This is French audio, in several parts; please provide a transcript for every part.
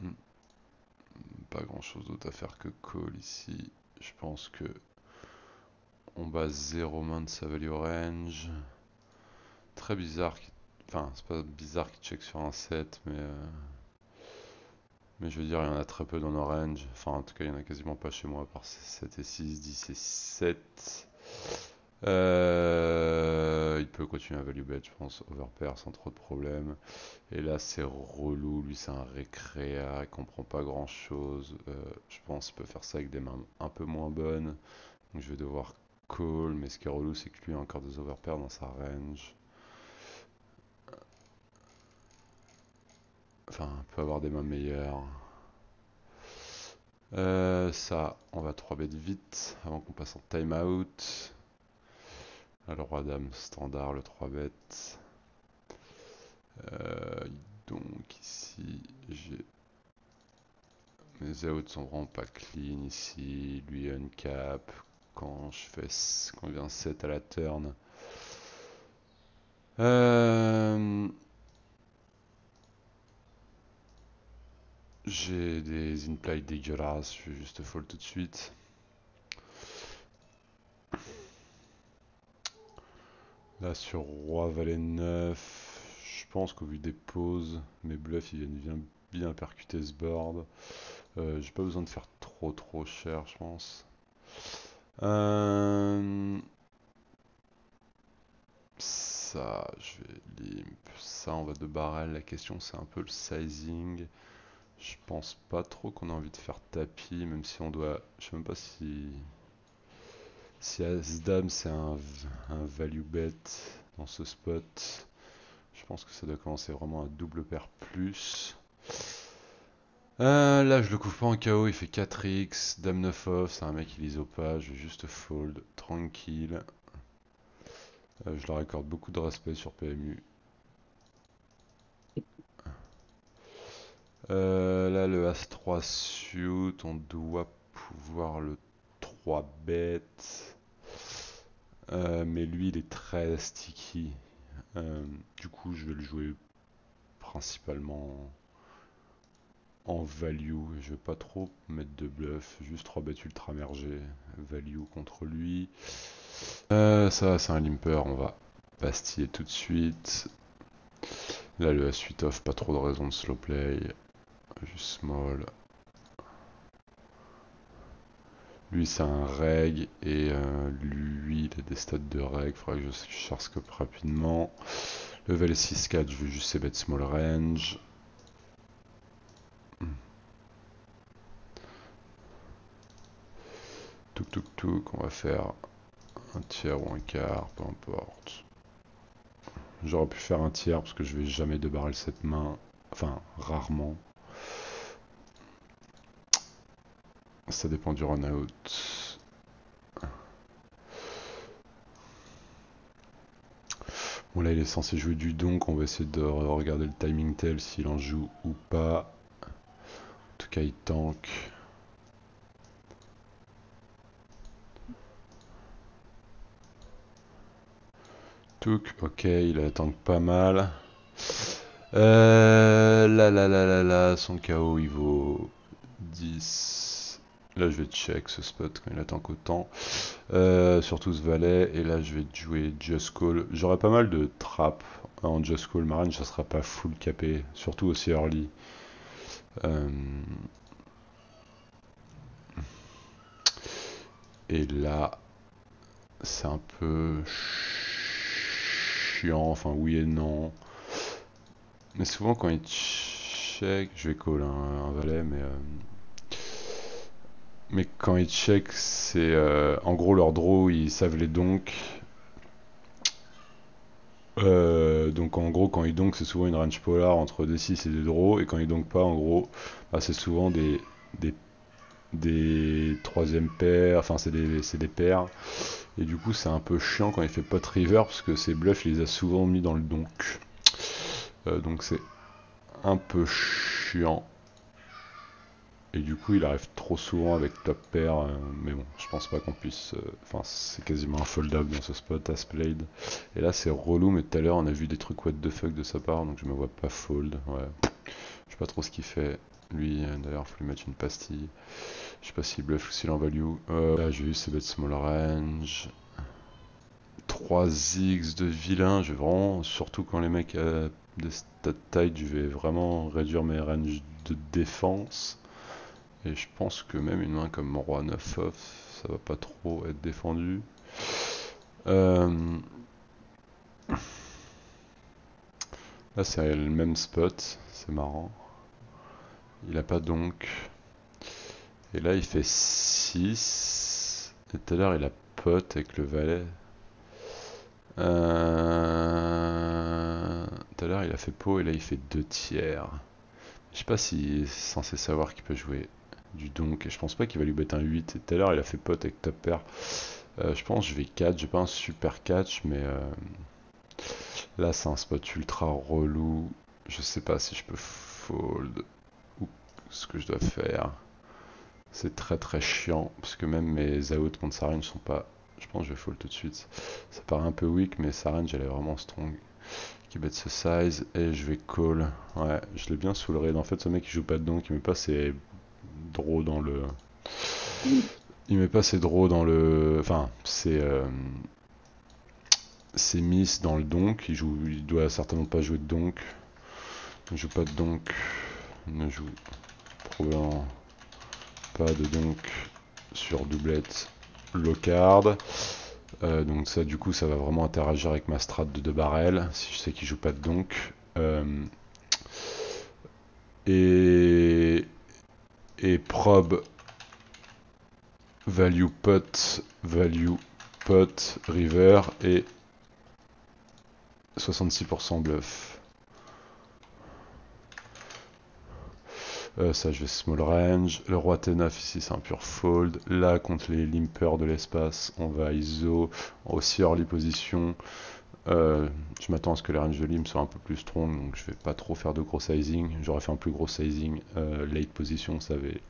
hum. Pas grand chose d'autre à faire que call ici. Je pense que on base 0 main de sa value range. Très bizarre. Enfin, c'est pas bizarre qu'il check sur un 7, mais je veux dire, il y en a très peu dans nos range. Enfin, en tout cas, il y en a quasiment pas chez moi, à part 7 et 6, 10 et 7. Il peut continuer à value bet, je pense, overpair sans trop de problèmes. Et là, c'est relou, lui, c'est un récréa, il comprend pas grand chose. Je pense qu'il peut faire ça avec des mains un peu moins bonnes. Donc je vais devoir call, mais ce qui est relou, c'est que lui a encore des overpairs dans sa range. Enfin, il peut avoir des mains meilleures. Ça, on va 3 bet vite avant qu'on passe en timeout. Le roi dame standard, le 3 bet. Donc ici, j'ai... Mes outs sont vraiment pas clean ici. Lui uncap. Quand il vient 7 à la turn. J'ai des in-play dégueulasses, je vais juste fold tout de suite. Là sur roi valet 9, je pense qu'au vu des pauses, mes bluffs ils viennent bien percuter ce board. J'ai pas besoin de faire trop cher je pense. Ça, je vais limp. Ça, on va de barrel. La question, c'est un peu le sizing. Je pense pas trop qu'on a envie de faire tapis, même si on doit. Je sais même pas si As-Dame c'est un value bet dans ce spot. Je pense que ça doit commencer vraiment à double paire plus. Là, je le couvre pas en KO, il fait 4x. Dame 9 off, c'est un mec qui lise pas. Je vais juste fold, tranquille. Je leur accorde beaucoup de respect sur PMU. Là, le As-3 suit, on doit pouvoir le 3 bet. Mais lui, il est très sticky. Du coup, je vais le jouer principalement en value. Je vais pas trop mettre de bluff, juste 3 bêtes ultra mergées. Value contre lui. Ça, c'est un limper, on va pastiller tout de suite. Là, le As-8 off, pas trop de raison de slow play. Juste small. Lui, c'est un reg, et lui, il a des stats de reg. Faudrait que je charge scope rapidement. Level 6-4, je vais juste bet small range. Touk, on va faire un tiers ou un quart, peu importe. J'aurais pu faire un tiers parce que je vais jamais de barrel cette main. Enfin, rarement. Ça dépend du run out. Bon là il est censé jouer du donk, on va essayer de regarder le timing tel s'il en joue ou pas. En tout cas il tank. Touk, ok, il a tank pas mal. Là, son KO il vaut 10. Là je vais check ce spot quand il a tank autant. Surtout ce valet, et là je vais jouer Just Call. J'aurai pas mal de traps en Just Call. Ma range ça sera pas full capé, surtout aussi early. Et là, c'est un peu chiant, enfin oui et non. Mais souvent quand il check, je vais call un valet, mais quand ils check, c'est en gros leur draw, ils savent les donks. Donc en gros quand ils donk c'est souvent une range polar entre des 6 et des draws, et quand ils donk pas en gros bah, c'est souvent des troisième paires, enfin c'est des paires, et du coup c'est un peu chiant quand il fait pot river parce que ses bluffs il les a souvent mis dans le donk, donc c'est un peu chiant. Et du coup, il arrive trop souvent avec top pair, mais bon, je pense pas qu'on puisse. Enfin, c'est quasiment un fold-up dans ce spot, as played. Et là, c'est relou, mais tout à l'heure, on a vu des trucs what the fuck de sa part, donc je me vois pas fold. Ouais, Je sais pas trop ce qu'il fait. Lui, d'ailleurs, faut lui mettre une pastille. Je sais pas s'il bluff ou s'il en value. Là, j'ai eu ces bêtes small range. 3x de vilain, je vais vraiment, surtout quand les mecs de stat tight, je vais vraiment réduire mes ranges de défense. Et je pense que même une main comme roi 9 off, ça va pas trop être défendu. Là c'est le même spot, c'est marrant. Il a pas donc. Et là il fait 6. Et tout à l'heure il a pot avec le valet. Tout à l'heure il a fait pot et là il fait 2 tiers. Je sais pas s'il est censé savoir qu'il peut jouer du donk. Et je pense pas qu'il va lui mettre un 8. Et tout à l'heure il a fait pot avec top pair. Je pense que je vais catch. J'ai pas un super catch mais là c'est un spot ultra relou. Je sais pas si je peux fold ou ce que je dois faire. C'est très très chiant parce que même mes outs contre sa range sont pas... Je pense que je vais fold tout de suite. Ça paraît un peu weak mais sa range elle est vraiment strong. Qui bet ce size et je vais call. Ouais, je l'ai bien sous le raid. En fait ce mec il joue pas dedans, il met pas ses draws dans le... Il met pas ses draws dans le... Enfin, ses miss dans le donk. Il doit certainement pas jouer de donk. Ne joue pas de donk. Ne joue probablement pas de donk sur doublette low card. Donc ça du coup ça va vraiment interagir avec ma strat de 2 barrels si je sais qu'il joue pas de donk. Et prob value pot river et 66% bluff. Ça je vais small range. Le roi T9 ici c'est un pur fold. Là contre les limpers de l'espace on va ISO aussi early position. Je m'attends à ce que les ranges de limp soient un peu plus strong donc je vais pas trop faire de gros sizing. J'aurais fait un plus gros sizing late position, ça avait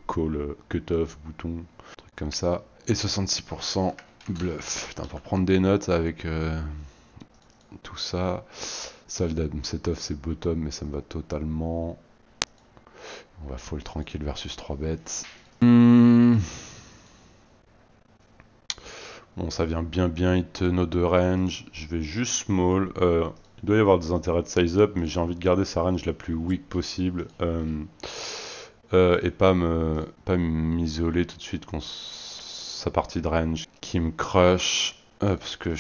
call cutoff bouton, truc comme ça. Et 66% bluff. Putain, pour prendre des notes avec tout ça. Soldat set off c'est bottom mais ça me va totalement. On va fold tranquille versus 3 bêtes. Bon ça vient bien hit nos 2 range. Je vais juste small. Il doit y avoir des intérêts de size up mais j'ai envie de garder sa range la plus weak possible. Et pas m'isoler tout de suite contre sa partie de range qui me crush. Parce que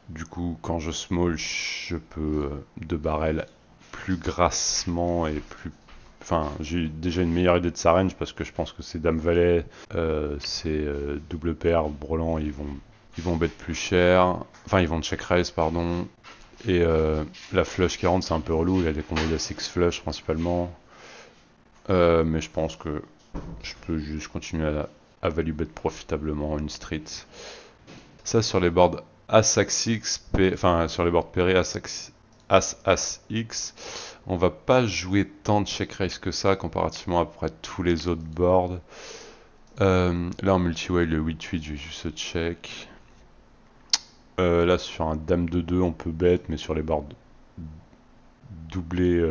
du coup quand je small je peux de barrel plus grassement et plus... Enfin, j'ai déjà une meilleure idée de sa range parce que je pense que c'est Dame Valet, c'est double paire, brelan, ils vont bet plus cher. Enfin, ils vont check raise, pardon. Et la flush 40, c'est un peu relou, il a des combos de 6 flush principalement. Mais je pense que je peux juste continuer à value bet profitablement une street. Ça, sur les boards As-Ax-X, enfin, sur les boards pairés As-As-X, on va pas jouer tant de check raise que ça comparativement à peu près tous les autres boards. Là en multi-way le 8-8 je vais juste check. Là sur un dame de 2 on peut bet mais sur les boards doublés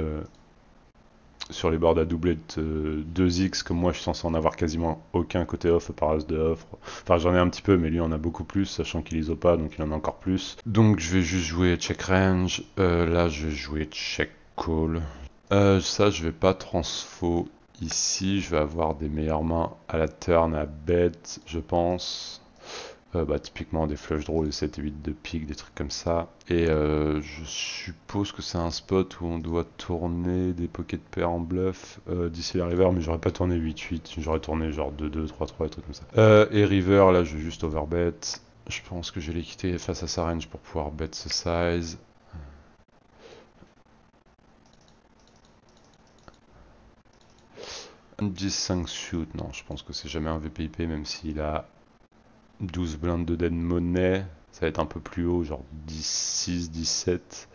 sur les boards à doublette 2x comme moi je suis censé en avoir quasiment aucun côté off par as de off. Enfin j'en ai un petit peu mais lui en a beaucoup plus sachant qu'il iso pas donc il en a encore plus. Donc je vais juste jouer check range. Là je vais jouer check call. Ça je vais pas transfo ici, je vais avoir des meilleures mains à la turn à bet je pense. Typiquement des flush draws, des 7 et 8 de pique, des trucs comme ça. Et je suppose que c'est un spot où on doit tourner des pocket pairs en bluff d'ici la river, mais j'aurais pas tourné 8-8, j'aurais tourné genre 2-2, 3-3, des trucs comme ça. Et river, là je vais juste overbet. Je pense que je vais l'équiter face à sa range pour pouvoir bet ce size. Un 10-5 suit, non, je pense que c'est jamais un VPIP, même s'il a 12 blindes de dead money, ça va être un peu plus haut, genre 10-6, 17,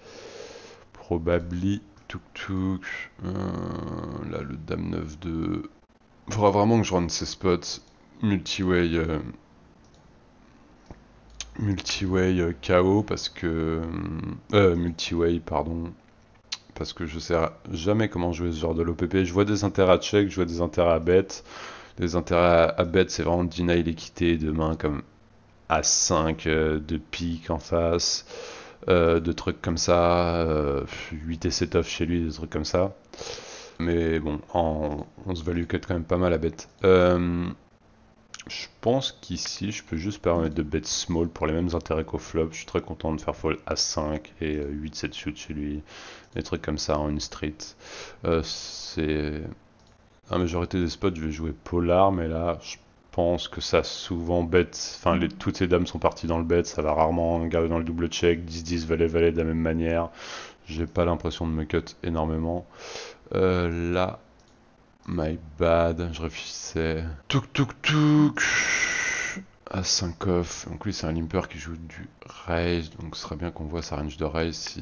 probably. Tuk-tuk, là le dame 9-2. Faudra vraiment que je rende ces spots multi-way KO parce que multi-way pardon parce que je sais jamais comment jouer ce genre de l'OPP. Je vois des intérêts à check, je vois des intérêts à bet. Les intérêts à bet, c'est vraiment deny l'équité de main comme As-5 de pique en face, de trucs comme ça, 8 et 7 off chez lui, des trucs comme ça. Mais bon, on se value cut quand même pas mal à bet. Je pense qu'ici, je peux juste permettre de bet small pour les mêmes intérêts qu'au flop. Je suis très content de faire fold As-5 et 8-7 shoot chez lui. Des trucs comme ça en une street. C'est... La majorité des spots, je vais jouer polar, mais là, je pense que ça souvent bet. Enfin, toutes les dames sont parties dans le bet. Ça va rarement garder dans le double check. 10-10, valet-valet de la même manière. J'ai pas l'impression de me cut énormément. Là, my bad, je réfléchissais. Touk touk touk. À 5 off. Donc lui c'est un limper qui joue du raise. Donc ce serait bien qu'on voit sa range de raise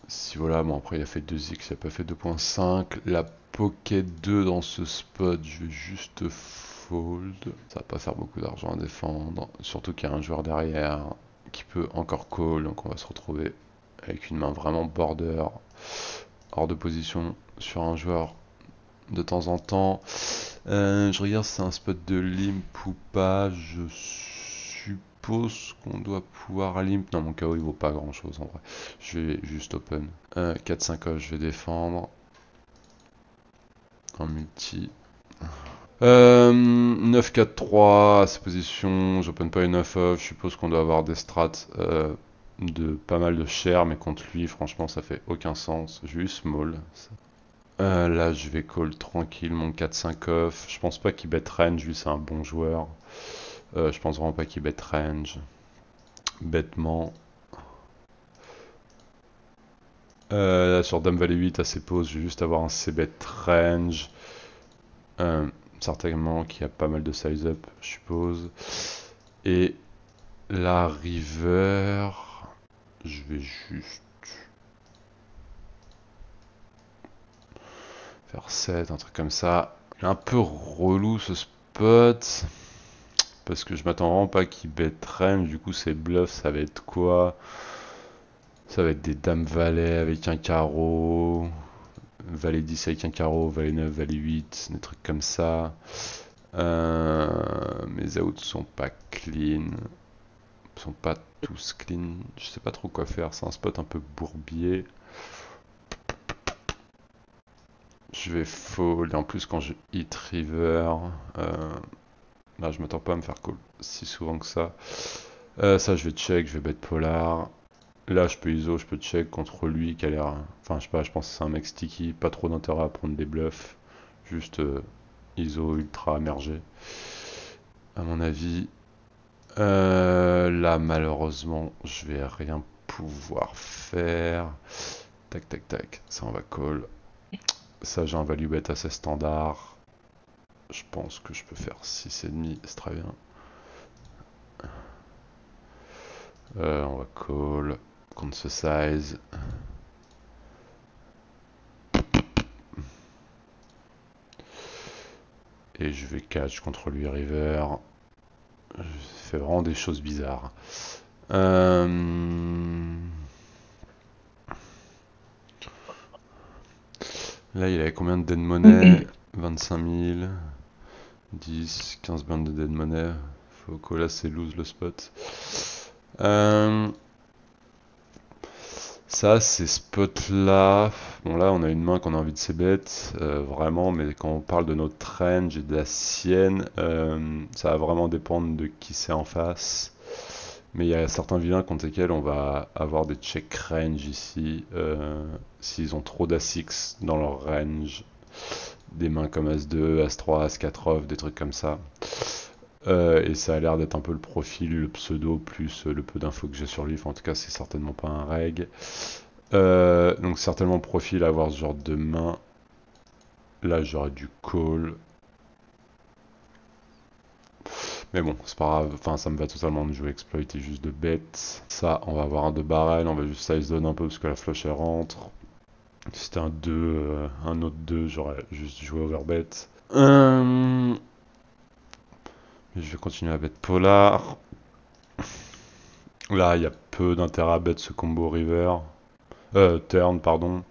si voilà. Bon après il a fait 2x, il a pas fait 2.5. La pocket 2 dans ce spot, je vais juste fold. Ça va pas faire beaucoup d'argent à défendre. Surtout qu'il y a un joueur derrière qui peut encore call. Donc on va se retrouver avec une main vraiment border, hors de position sur un joueur de temps en temps. Je regarde si c'est un spot de limp ou pas. Je suppose qu'on doit pouvoir limp. Non, mon KO il vaut pas grand chose en vrai. Je vais juste open. 4-5 off, je vais défendre. En multi. 9-4-3 à ces positions. J'open pas une 9 off. Je suppose qu'on doit avoir des strats de pas mal de share, mais contre lui, franchement, ça fait aucun sens. Juste small. Là, je vais call tranquille mon 4-5 off. Je pense pas qu'il bet range, lui, c'est un bon joueur. Je pense vraiment pas qu'il bet range. Bêtement. Là, sur Dame Valet 8, à ses poses, je vais juste avoir un C-bet range. Certainement qu'il y a pas mal de size up, je suppose. Et la river, je vais juste faire 7, un truc comme ça. Il est un peu relou ce spot. Parce que je m'attends vraiment pas qu'il bet range. Du coup, ces bluffs, ça va être quoi? Ça va être des dames valet avec un carreau. Valet 10 avec un carreau. Valet 9, valet 8. Des trucs comme ça. Mes outs sont pas clean. Ils sont pas tous clean. Je sais pas trop quoi faire. C'est un spot un peu bourbier. Je vais fold. Et en plus, quand je hit river, là, je m'attends pas à me faire call si souvent que ça. Ça, je vais check. Je vais bet polar. Là, je peux ISO, je peux check contre lui qui a l'air. Enfin, je sais pas, je pense que c'est un mec sticky. Pas trop d'intérêt à prendre des bluffs. Juste ISO ultra immergé. À mon avis. Là, malheureusement, je vais rien pouvoir faire. Tac, tac, tac. Ça, on va call. Ça, j'ai un value bet assez standard. Je pense que je peux faire 6,5. C'est très bien. On va call. Contre ce size. Et je vais catch contre lui river. Je fais vraiment des choses bizarres. Là, il avait combien de dead money? 25 000. 10, 15 bandes de dead money. Faut que c'est loose le spot. Ça, ces spots-là. Bon, là, on a une main qu'on a envie de c-bet, vraiment, mais quand on parle de notre range et de la sienne, ça va vraiment dépendre de qui c'est en face. Mais il y a certains vilains contre lesquels on va avoir des check range ici, s'ils ont trop d'As-X dans leur range. Des mains comme As-2, As-3, As-4 off, des trucs comme ça. Et ça a l'air d'être un peu le profil, le pseudo, plus le peu d'infos que j'ai sur lui. Enfin, en tout cas, c'est certainement pas un reg. Donc certainement profil à avoir ce genre de main. Là, j'aurais du call. Mais bon, c'est pas grave. Enfin, ça me va totalement de jouer exploit et juste de bet. Ça, on va avoir un 2 barrel. On va juste size zone un peu parce que la flush elle rentre. Si c'était un 2, un autre 2, j'aurais juste joué overbet. Je vais continuer à bet polar. Là, il y a peu d'intérêt à bet ce combo river. turn, pardon.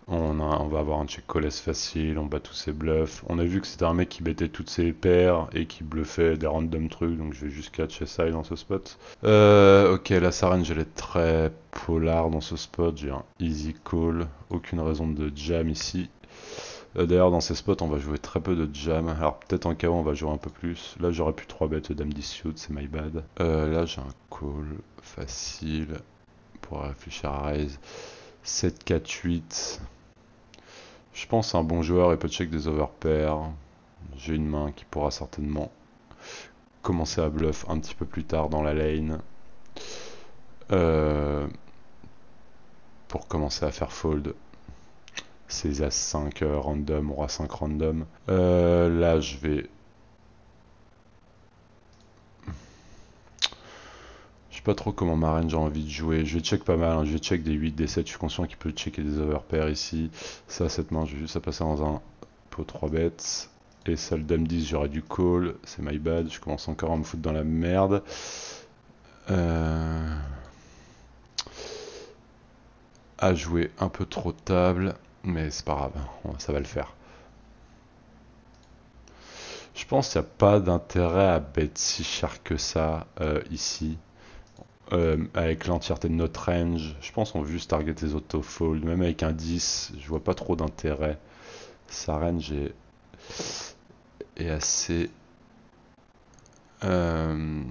On va avoir un check call S facile, on bat tous ses bluffs. On a vu que c'était un mec qui bêtait toutes ses paires et qui bluffait des random trucs, donc je vais juste catch SI dans ce spot. Ok, là sa range elle est très polar dans ce spot, j'ai un easy call, aucune raison de jam ici. D'ailleurs dans ces spots on va jouer très peu de jam, alors peut-être en KO on va jouer un peu plus. Là j'aurais pu 3 bet dame 10 suit, c'est my bad. Là j'ai un call facile pour réfléchir à raise. 7, 4, 8. Je pense un bon joueur il peut check des overpairs. J'ai une main qui pourra certainement commencer à bluff un petit peu plus tard dans la lane. Pour commencer à faire fold ces As5 random ou As5 random. Là je vais... Je sais pas trop comment ma range j'ai envie de jouer. Je vais check pas mal, hein. Je vais check des 8, des 7. Je suis conscient qu'il peut checker des overpairs ici. Ça, cette main, je vais juste la passer dans un pot 3 bêtes. Et ça, le dame 10, j'aurais du call. C'est my bad. Je commence encore à me foutre dans la merde. À jouer un peu trop de table. Mais c'est pas grave, ça va le faire. Je pense qu'il n'y a pas d'intérêt à bet si cher que ça ici. Avec l'entièreté de notre range, je pense qu'on veut juste target les auto-fold. Même avec un 10, je vois pas trop d'intérêt. Sa range est assez... Enfin,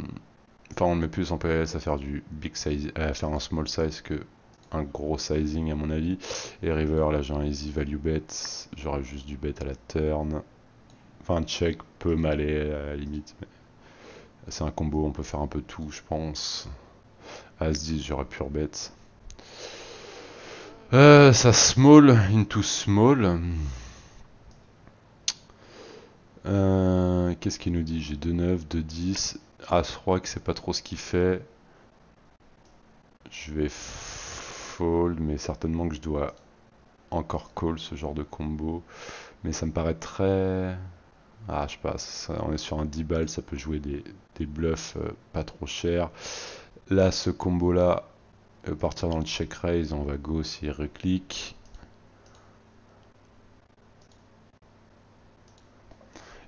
on met plus en PLS à faire du big size, à faire un small size que un gros sizing à mon avis. Et river, là j'ai un easy value bet. J'aurais juste du bet à la turn. Enfin, check peut m'aller à la limite. C'est un combo, on peut faire un peu tout, je pense. As-10, j'aurais pu rebet. Ça small into small. Qu'est-ce qu'il nous dit? J'ai 2-9, 2-10. As-Roi, que c'est pas trop ce qu'il fait. Je vais fold, mais certainement que je dois encore call ce genre de combo. Mais ça me paraît très... Ah, je sais pas, on est sur un 10 balles, ça peut jouer des bluffs pas trop chers. Là, ce combo-là, partir dans le check raise, on va go s'il reclique.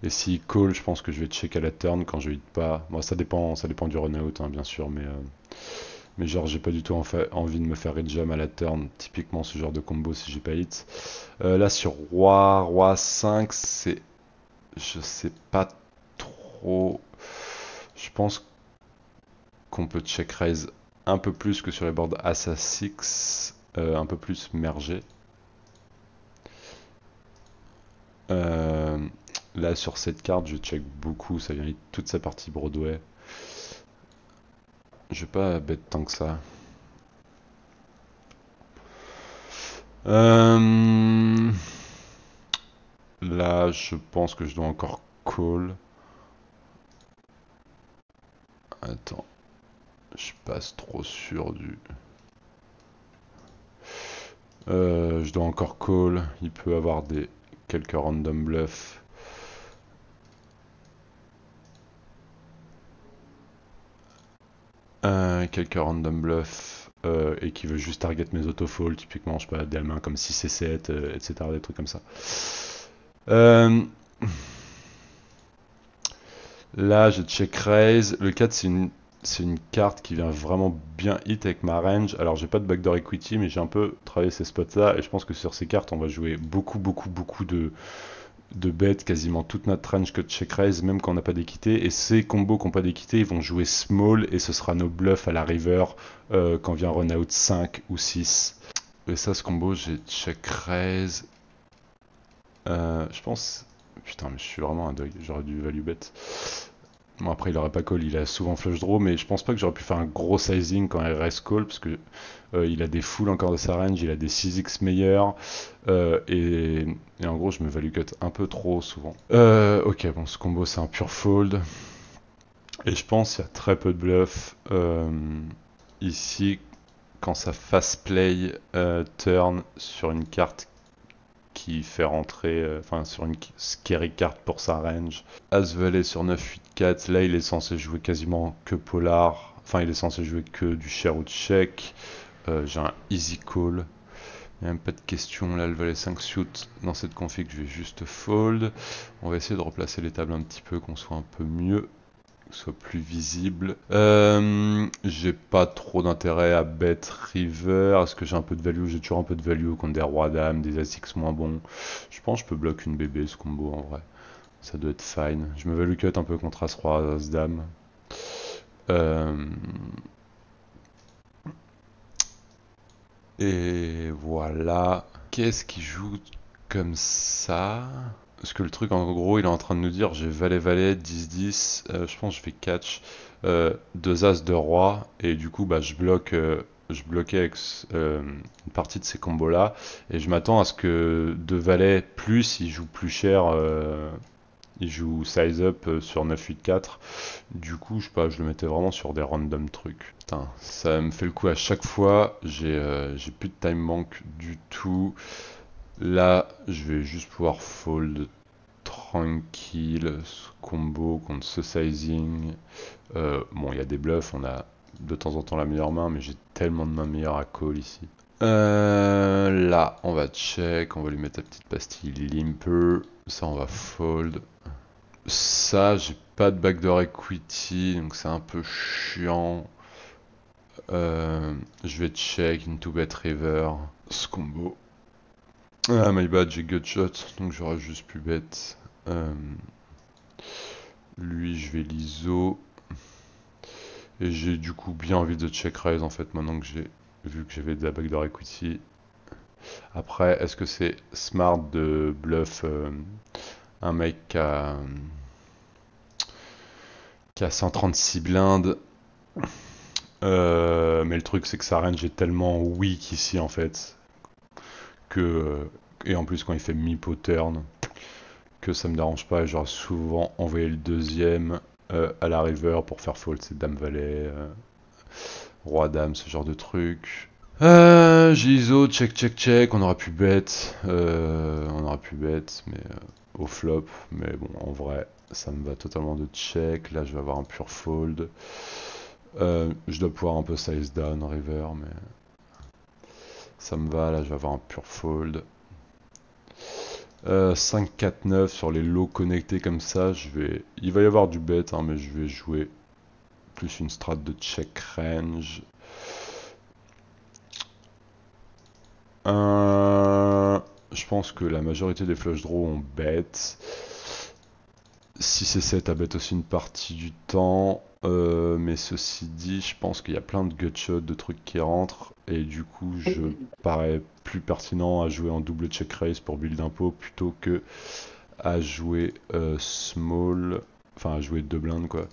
Et s'il call, je pense que je vais check à la turn quand je hit pas. Bon, ça dépend du run out, hein, bien sûr, mais genre j'ai pas du tout envie de me faire red jam à la turn. Typiquement ce genre de combo si j'ai pas hit. Là sur roi 5, c'est... Je sais pas trop... Je pense qu'on peut check raise un peu plus que sur les boards As à 6, un peu plus mergé. Là sur cette carte je check beaucoup, ça vient toute sa partie Broadway. Je vais pas bet tant que ça. Là je pense que je dois encore call. Attends, je passe trop sur du... je dois encore call, il peut avoir quelques random bluffs. Quelques random bluffs et qui veut juste target mes autofalls, typiquement, je sais pas, des mains comme 6 et 7, etc., des trucs comme ça. Là, je check raise. Le 4, c'est une carte qui vient vraiment bien hit avec ma range. Alors, j'ai pas de backdoor equity, mais j'ai un peu travaillé ces spots-là. Et je pense que sur ces cartes, on va jouer beaucoup de bêtes, quasiment toute notre range que de check raise, même quand on n'a pas d'équité. Et ces combos qui n'ont pas d'équité, ils vont jouer small et ce sera nos bluffs à la river quand vient run out 5 ou 6. Et ça, ce combo, j'ai check raise. Je pense... Putain, mais je suis vraiment un dog, j'aurais dû value bet. Bon, après, il aurait pas call, il a souvent flush draw, mais je pense pas que j'aurais pu faire un gros sizing quand il reste call, parce que il a des fulls encore de sa range, il a des 6x meilleurs, et en gros, je me value cut un peu trop souvent. Ok, bon, ce combo, c'est un pure fold. Et je pense qu'il y a très peu de bluff ici, quand ça fast play turn sur une carte qui fait rentrer, enfin sur une scary carte pour sa range. As valet sur 9-8-4, là il est censé jouer quasiment que polar, enfin il est censé jouer que du share ou de check. J'ai un easy call. Il n'y a même pas de question. Là, le valet 5 suit dans cette config, je vais juste fold. On va essayer de replacer les tables un petit peu, qu'on soit un peu mieux, soit plus visible. J'ai pas trop d'intérêt à bet river. Est-ce que j'ai un peu de value? J'ai toujours un peu de value contre des rois dames, des as x moins bons. Je pense que je peux bloquer une bébé ce combo en vrai. Ça doit être fine. Je me value cut un peu contre as roi, as dame. Et voilà. Qu'est-ce qui joue comme ça? Parce que le truc, en gros, il est en train de nous dire j'ai valet-valet, 10-10, je pense que je vais catch 2 as de roi, et du coup, bah, je bloquais avec une partie de ces combos-là, et je m'attends à ce que 2 valets plus, il joue plus cher, il joue size up sur 9-8-4, du coup, je sais pas, je le mettais vraiment sur des random trucs. Putain, ça me fait le coup à chaque fois, j'ai plus de time bank du tout. Là, je vais juste pouvoir fold tranquille, ce combo contre ce sizing. Bon, il y a des bluffs, on a de temps en temps la meilleure main, mais j'ai tellement de mains meilleures à call ici. Là, on va check, on va lui mettre la petite pastille limper. Ça, on va fold. Ça, j'ai pas de backdoor equity, donc c'est un peu chiant. Je vais check into bet river. Ce combo. Ah, my bad, j'ai gut shot, donc j'aurais juste pu bet. Lui, je vais l'ISO. Et j'ai du coup bien envie de check raise en fait, maintenant que j'ai vu que j'avais de la backdoor equity. Après, est-ce que c'est smart de bluff un mec qui a 136 blindes? Mais le truc, c'est que sa range est tellement weak ici en fait. Et en plus, quand il fait mi-pot turn, que ça me dérange pas. Et j'aurais souvent envoyé le deuxième à la river pour faire fold. C'est dame-valet, roi-dame, ce genre de truc. J'ai ISO, check, check, check. On aurait pu bet. Mais au flop. Mais bon, en vrai, ça me va totalement de check. Là, je vais avoir un pur fold. Je dois pouvoir un peu size down river, mais ça me va. Là, je vais avoir un pur fold. 5, 4, 9 sur les lots connectés comme ça, il va y avoir du bet, hein, mais je vais jouer plus une strat de check range. Je pense que la majorité des flush draws ont bet. 6 et 7 à bet aussi une partie du temps. Mais ceci dit, je pense qu'il y a plein de gutshots, de trucs qui rentrent. Et du coup, je parais plus pertinent à jouer en double check raise pour build impôt plutôt que à jouer small, enfin à jouer 2 blindes quoi.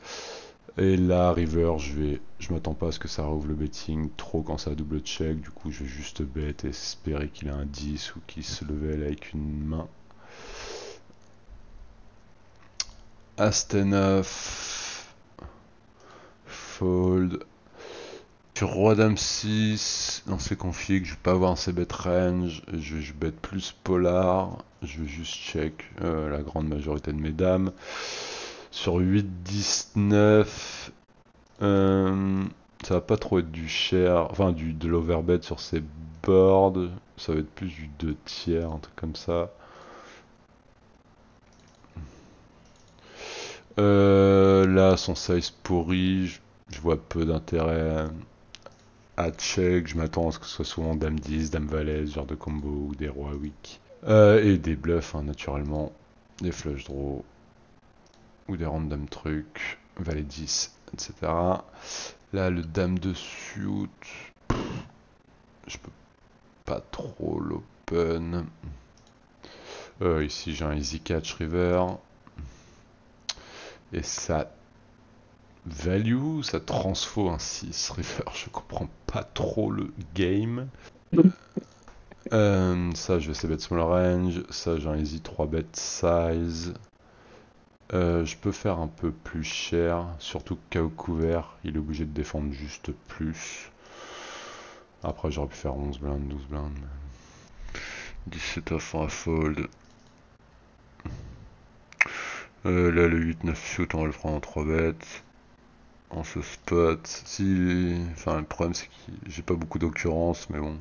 Et là, river, je m'attends pas à ce que ça rouvre le betting trop quand ça double check. Du coup, je vais juste bet et espérer qu'il a un 10 ou qu'il se level avec une main. As 9, fold. Sur roi dame 6, dans ces configs, je vais pas avoir un c-bet range, je bet plus polar, je vais juste check la grande majorité de mes dames. Sur 8, 10, 9, ça va pas trop être du share, enfin de l'overbet sur ces boards, ça va être plus du 2 tiers, un truc comme ça. Là, son size pourri, je vois peu d'intérêt à check, je m'attends à ce que ce soit souvent dame 10, dame valet, ce genre de combo, ou des rois weak. Et des bluffs, hein, naturellement, des flush draws, ou des random trucs, valet 10, etc. Là, le dame de suit, je peux pas trop l'open. Ici, j'ai un easy catch river. Et ça value, ça transfo un 6 river, je comprends pas trop le game. Ça, je vais essayer bet small range. Ça, j'ai un easy 3 bet size. Je peux faire un peu plus cher, surtout que KO couvert, il est obligé de défendre juste plus. Après, j'aurais pu faire 11 blindes, 12 blindes. 17 off à fold. Là, le 8-9 shoot, on va le prendre en 3 bêtes. en ce spot. Si, enfin, le problème c'est que j'ai pas beaucoup d'occurrences, mais bon.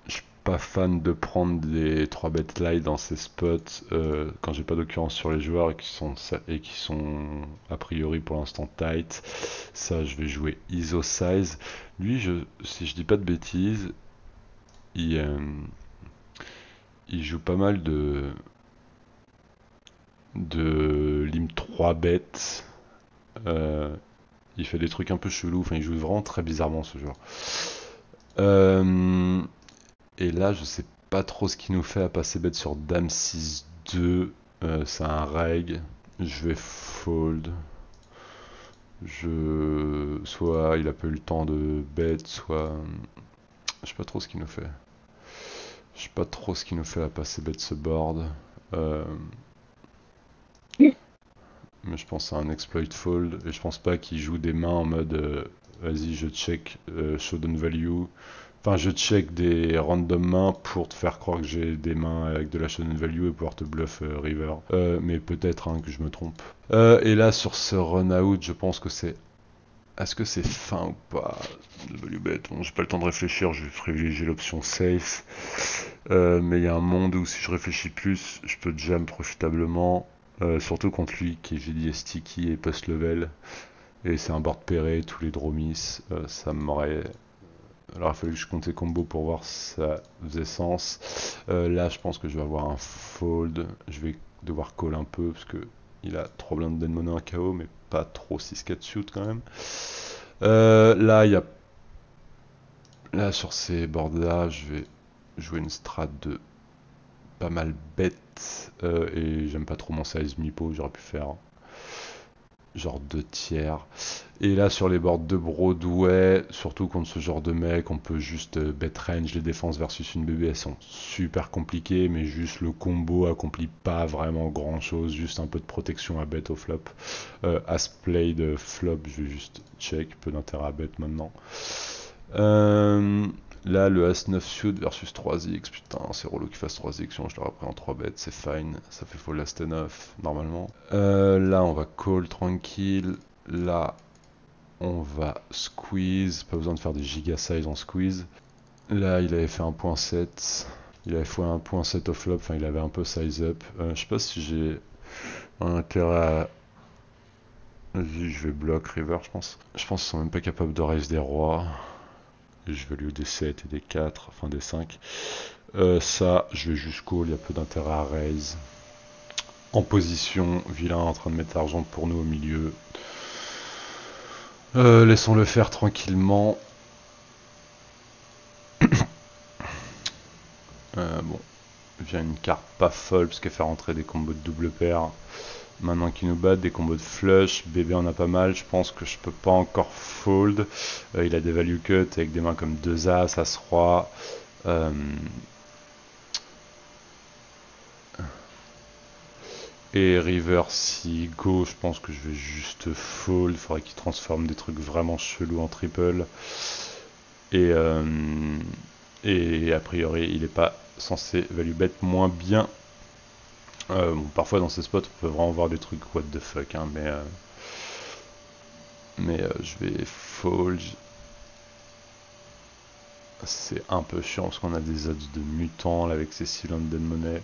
Je suis pas fan de prendre des 3 bet light dans ces spots quand j'ai pas d'occurrence sur les joueurs et qui sont a priori pour l'instant tight. Ça, je vais jouer ISO size. Lui, si je dis pas de bêtises, il, euh, il joue pas mal de lim 3 bêtes. Il fait des trucs un peu chelous. Enfin, il joue vraiment très bizarrement ce joueur. Et là, je sais pas trop ce qu'il nous fait à passer bête sur Dame 6-2. C'est un reg. Je vais fold. Soit il a pas eu le temps de bet, soit. Je sais pas trop ce qu'il nous fait. Je sais pas trop ce qu'il nous fait à passer bête ce board. Mais je pense à un exploit fold. Et je pense pas qu'il joue des mains en mode vas-y, je check showdown value. Enfin, je check des random mains pour te faire croire que j'ai des mains avec de la showdown value et pouvoir te bluff river. Mais peut-être que je me trompe. Et là, sur ce run out, je pense que c'est. Est-ce que c'est fin ou pas? Le value bet. Bon, j'ai pas le temps de réfléchir, je vais privilégier l'option safe. Mais il y a un monde où si je réfléchis plus, je peux jam profitablement. Surtout contre lui qui, j'ai dit, est sticky et post-level. Et c'est un board pairé, tous les draw miss. Ça m'aurait. Alors il a fallu que je compte les combos pour voir si ça faisait sens. Là, je pense que je vais avoir un fold. Je vais devoir call un peu parce que il a 3 blindes dead money en KO, mais pas trop 6-4 shoot quand même. Là, il y a. Là, sur ces boards là, je vais jouer une strat de pas mal bête. Et j'aime pas trop mon size mi-pot, j'aurais pu faire genre 2 tiers. Et là sur les boards de Broadway, surtout contre ce genre de mec, on peut juste bet range. Les défenses versus une BB, elles sont super compliquées, mais juste le combo accomplit pas vraiment grand chose, juste un peu de protection à bet au flop. As play de flop, je vais juste check, peu d'intérêt à bet maintenant. Là, le As-9 suit versus 3x, putain, c'est relou qu'il fasse 3x, je l'aurais pris en 3 bêtes, c'est fine, ça fait fold As-9 normalement. Là, on va call tranquille. Là, on va squeeze, pas besoin de faire des giga size en squeeze. Là, il avait fait 1.7, il avait fait 1.7 au flop, enfin, il avait un peu size up. Je sais pas si j'ai un intérêt à. Vas-y, je vais block river, je pense. Je pense qu'ils sont même pas capables de raise des rois. Je vais lui des 7 et des 4, enfin des 5. Ça, je vais juste call, il y a peu d'intérêt à raise. En position, vilain en train de mettre l'argent pour nous au milieu. Laissons-le faire tranquillement. Bon, vient une carte pas folle parce qu'elle fait rentrer des combos de double paire. Maintenant qu'il nous bat, des combos de flush, bébé en a pas mal, je pense que je peux pas encore fold. Il a des value cut avec des mains comme 2 As, As Roi. Et river si go, je pense que je vais juste fold. Il faudrait qu'il transforme des trucs vraiment chelous en triple. Et a priori, il est pas censé value bet moins bien. Bon, parfois dans ces spots, on peut vraiment voir des trucs what the fuck, hein, mais je vais fold. C'est un peu chiant parce qu'on a des odds de mutants là, avec ces cylindres de monnaie.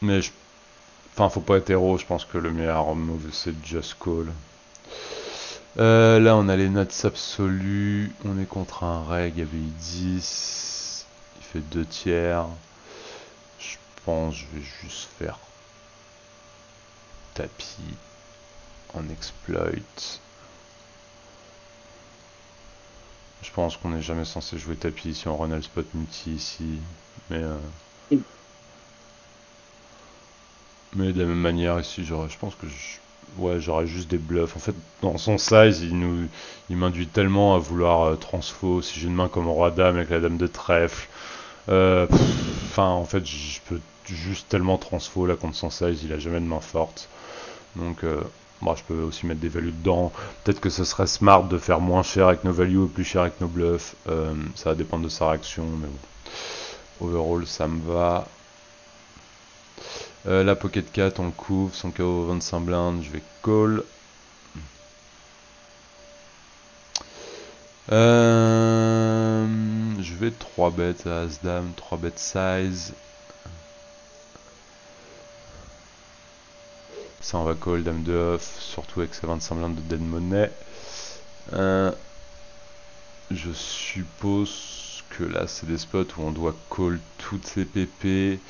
Mais enfin, faut pas être héros, je pense que le meilleur move c'est just call. Là, on a les notes absolues. On est contre un reg ABI 10. Il fait 2 tiers. Je pense que je vais juste faire tapis en exploit. Je pense qu'on n'est jamais censé jouer tapis si on run le spot multi ici. Mais de la même manière ici, je pense que j'aurais juste des bluffs. En fait, dans son size, il m'induit tellement à vouloir transfo. Si j'ai une main comme roi dame avec la dame de trèfle, enfin, en fait, je peux juste tellement transfo là contre son size. Il a jamais de main forte. Donc, moi, je peux aussi mettre des values dedans. Peut-être que ce serait smart de faire moins cher avec nos values et plus cher avec nos bluffs. Ça va dépendre de sa réaction, mais bon. Overall, ça me va. La pocket 4, on le couvre, son KO 25 blindes, je vais call. Je vais 3 bêtes à As-Dame, 3 bêtes size. Ça on va call Dame de off, surtout avec sa 25 blindes de dead money. Je suppose que là c'est des spots où on doit call toutes ses PP,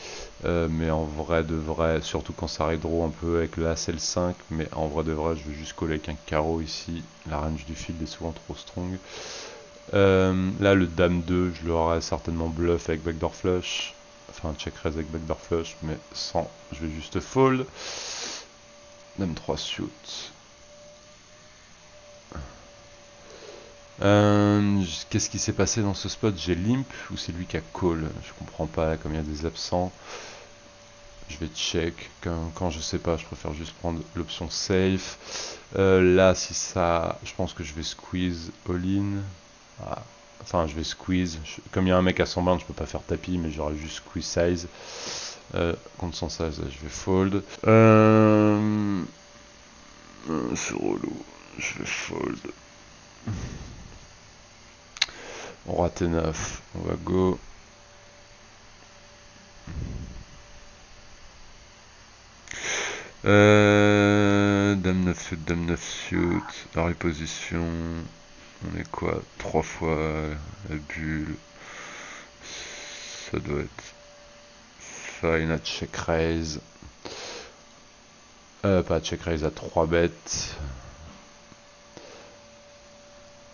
mais en vrai de vrai, surtout quand ça redraw un peu avec le As L5, mais en vrai de vrai je vais juste call avec un carreau ici, la range du field est souvent trop strong. Là le Dame 2 je l'aurai certainement bluff avec backdoor flush, enfin check raise avec backdoor flush, mais sans, je vais juste fold. Dame 3 suit. Qu'est-ce qui s'est passé dans ce spot? J'ai limp ou c'est lui qui a call? Je comprends pas, comme il y a des absents. Je vais check. Quand je sais pas, je préfère juste prendre l'option safe. Là, si ça, je pense que je vais squeeze all-in. Ah. Enfin, je vais squeeze. Comme il y a un mec à 100 blindes, je peux pas faire tapis, mais j'aurai juste squeeze size. Contre son size, je vais fold. C'est relou. Je vais fold. Roi T9, on va go. Dame 9 suit, Dame 9 suit. La reposition. On est quoi? 3 fois la bulle. Ça doit être fine à check raise. Pas à check raise à 3 bêtes.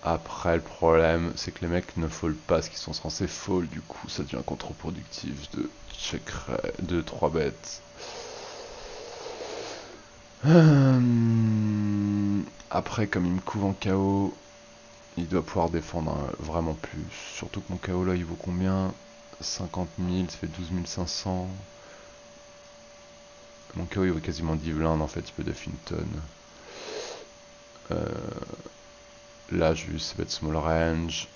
Après, le problème, c'est que les mecs ne fold pas ce qu'ils sont censés fold. Du coup, ça devient contre-productif de check de 3 bêtes. Après, comme il me couvre en KO, il doit pouvoir défendre vraiment plus. Surtout que mon KO là, il vaut combien? 50 000, ça fait 12 500. Mon KO il vaut quasiment 10 blindes en fait, il peut def une tonne. Là, je vais juste bet small range.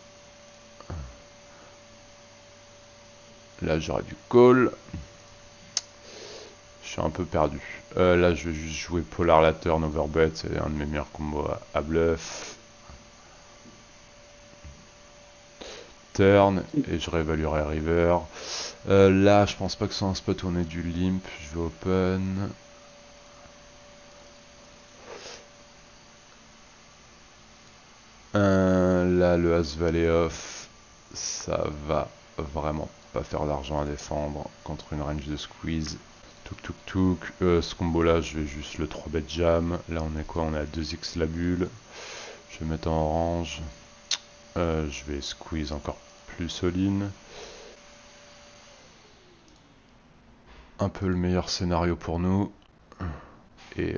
Là, j'aurais du call. Je suis un peu perdu. Là, je vais juste jouer Polar la turn overbet, c'est un de mes meilleurs combos à bluff. Turn, et je réévaluerai river. Là, je pense pas que ce soit un spot où on ait du limp. Je vais open. Là, le As Valet off, ça va vraiment pas faire d'argent à défendre contre une range de squeeze. Touk touk touk. Ce combo là, je vais juste le 3 bet jam. Là, on est quoi? On est à 2x la bulle. Je vais mettre en orange. Je vais squeeze encore plus all-in. Un peu le meilleur scénario pour nous. Et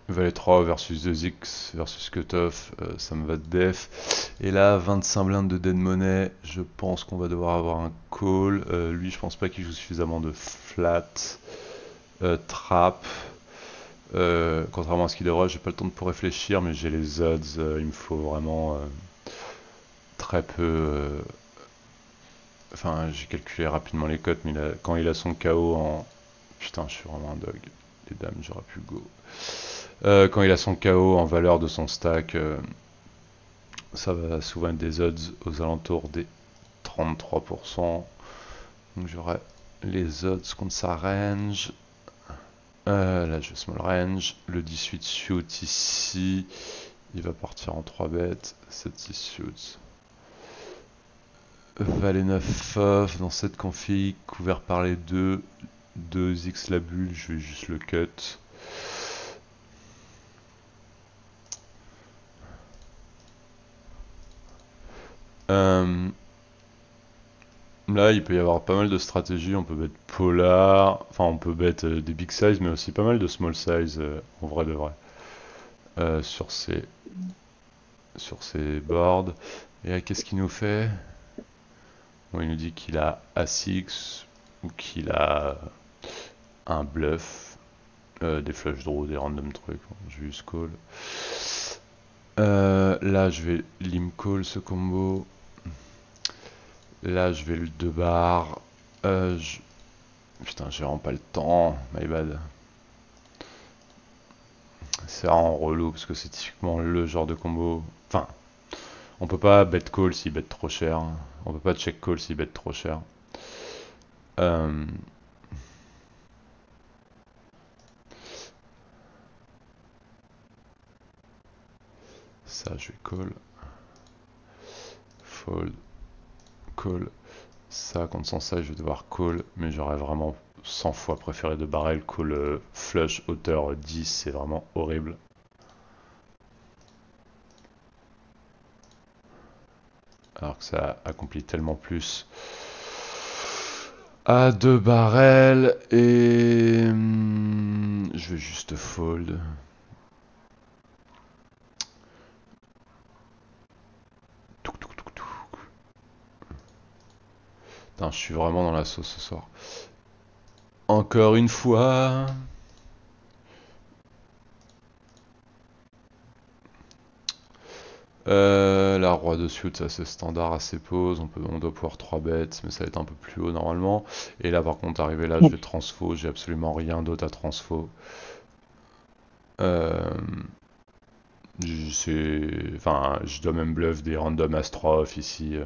Valet 3 versus 2x versus cutoff, ça me va de def. Et là, 25 blindes de dead money, je pense qu'on va devoir avoir un call. Lui, je pense pas qu'il joue suffisamment de flat. Trap. Contrairement à ce qu'il devrait, j'ai pas le temps pour réfléchir, mais j'ai les odds. Il me faut vraiment très peu. Enfin, j'ai calculé rapidement les cotes, mais quand il a son KO en. Putain, je suis vraiment un dog. Les dames, j'aurais pu go. Quand il a son KO en valeur de son stack, ça va souvent être des odds aux alentours des 33%. Donc j'aurai les odds contre sa range. Là je vais small range. Le 18 shoot ici. Il va partir en 3 bêtes. 7-6 shoot. Valet 9 off dans cette config. Couvert par les deux. 2x la bulle. Je vais juste le cut. Là, il peut y avoir pas mal de stratégies. On peut bet polar, enfin, on peut bet des big size, mais aussi pas mal de small size en vrai de vrai sur ces boards. Et qu'est-ce qu'il nous fait? Bon, il nous dit qu'il a As-X ou qu'il a un bluff, des flush draws, des random trucs. Bon, je vais juste call. Là, je vais lim call ce combo. Là, je vais le 2 bar. Putain, j'ai vraiment pas le temps. My bad. C'est vraiment relou parce que c'est typiquement le genre de combo. Enfin, On peut pas bet call s'il bet trop cher. On peut pas check call s'il bet trop cher. Euh, Ça, je vais call. Fold. Call. Ça, contre son size, je vais devoir call. Mais j'aurais vraiment 100 fois préféré de barrel. Call flush hauteur 10, c'est vraiment horrible. Alors que ça accomplit tellement plus. À 2 barrels et je vais juste fold. Putain, je suis vraiment dans la sauce ce soir. Encore une fois. La roi de suite, ça c'est standard à ses poses. On doit pouvoir 3 bêtes, mais ça va être un peu plus haut normalement. Et là par contre, arrivé là, je vais transfo. J'ai absolument rien d'autre à transfo. Enfin, je dois même bluff des random astrophes ici.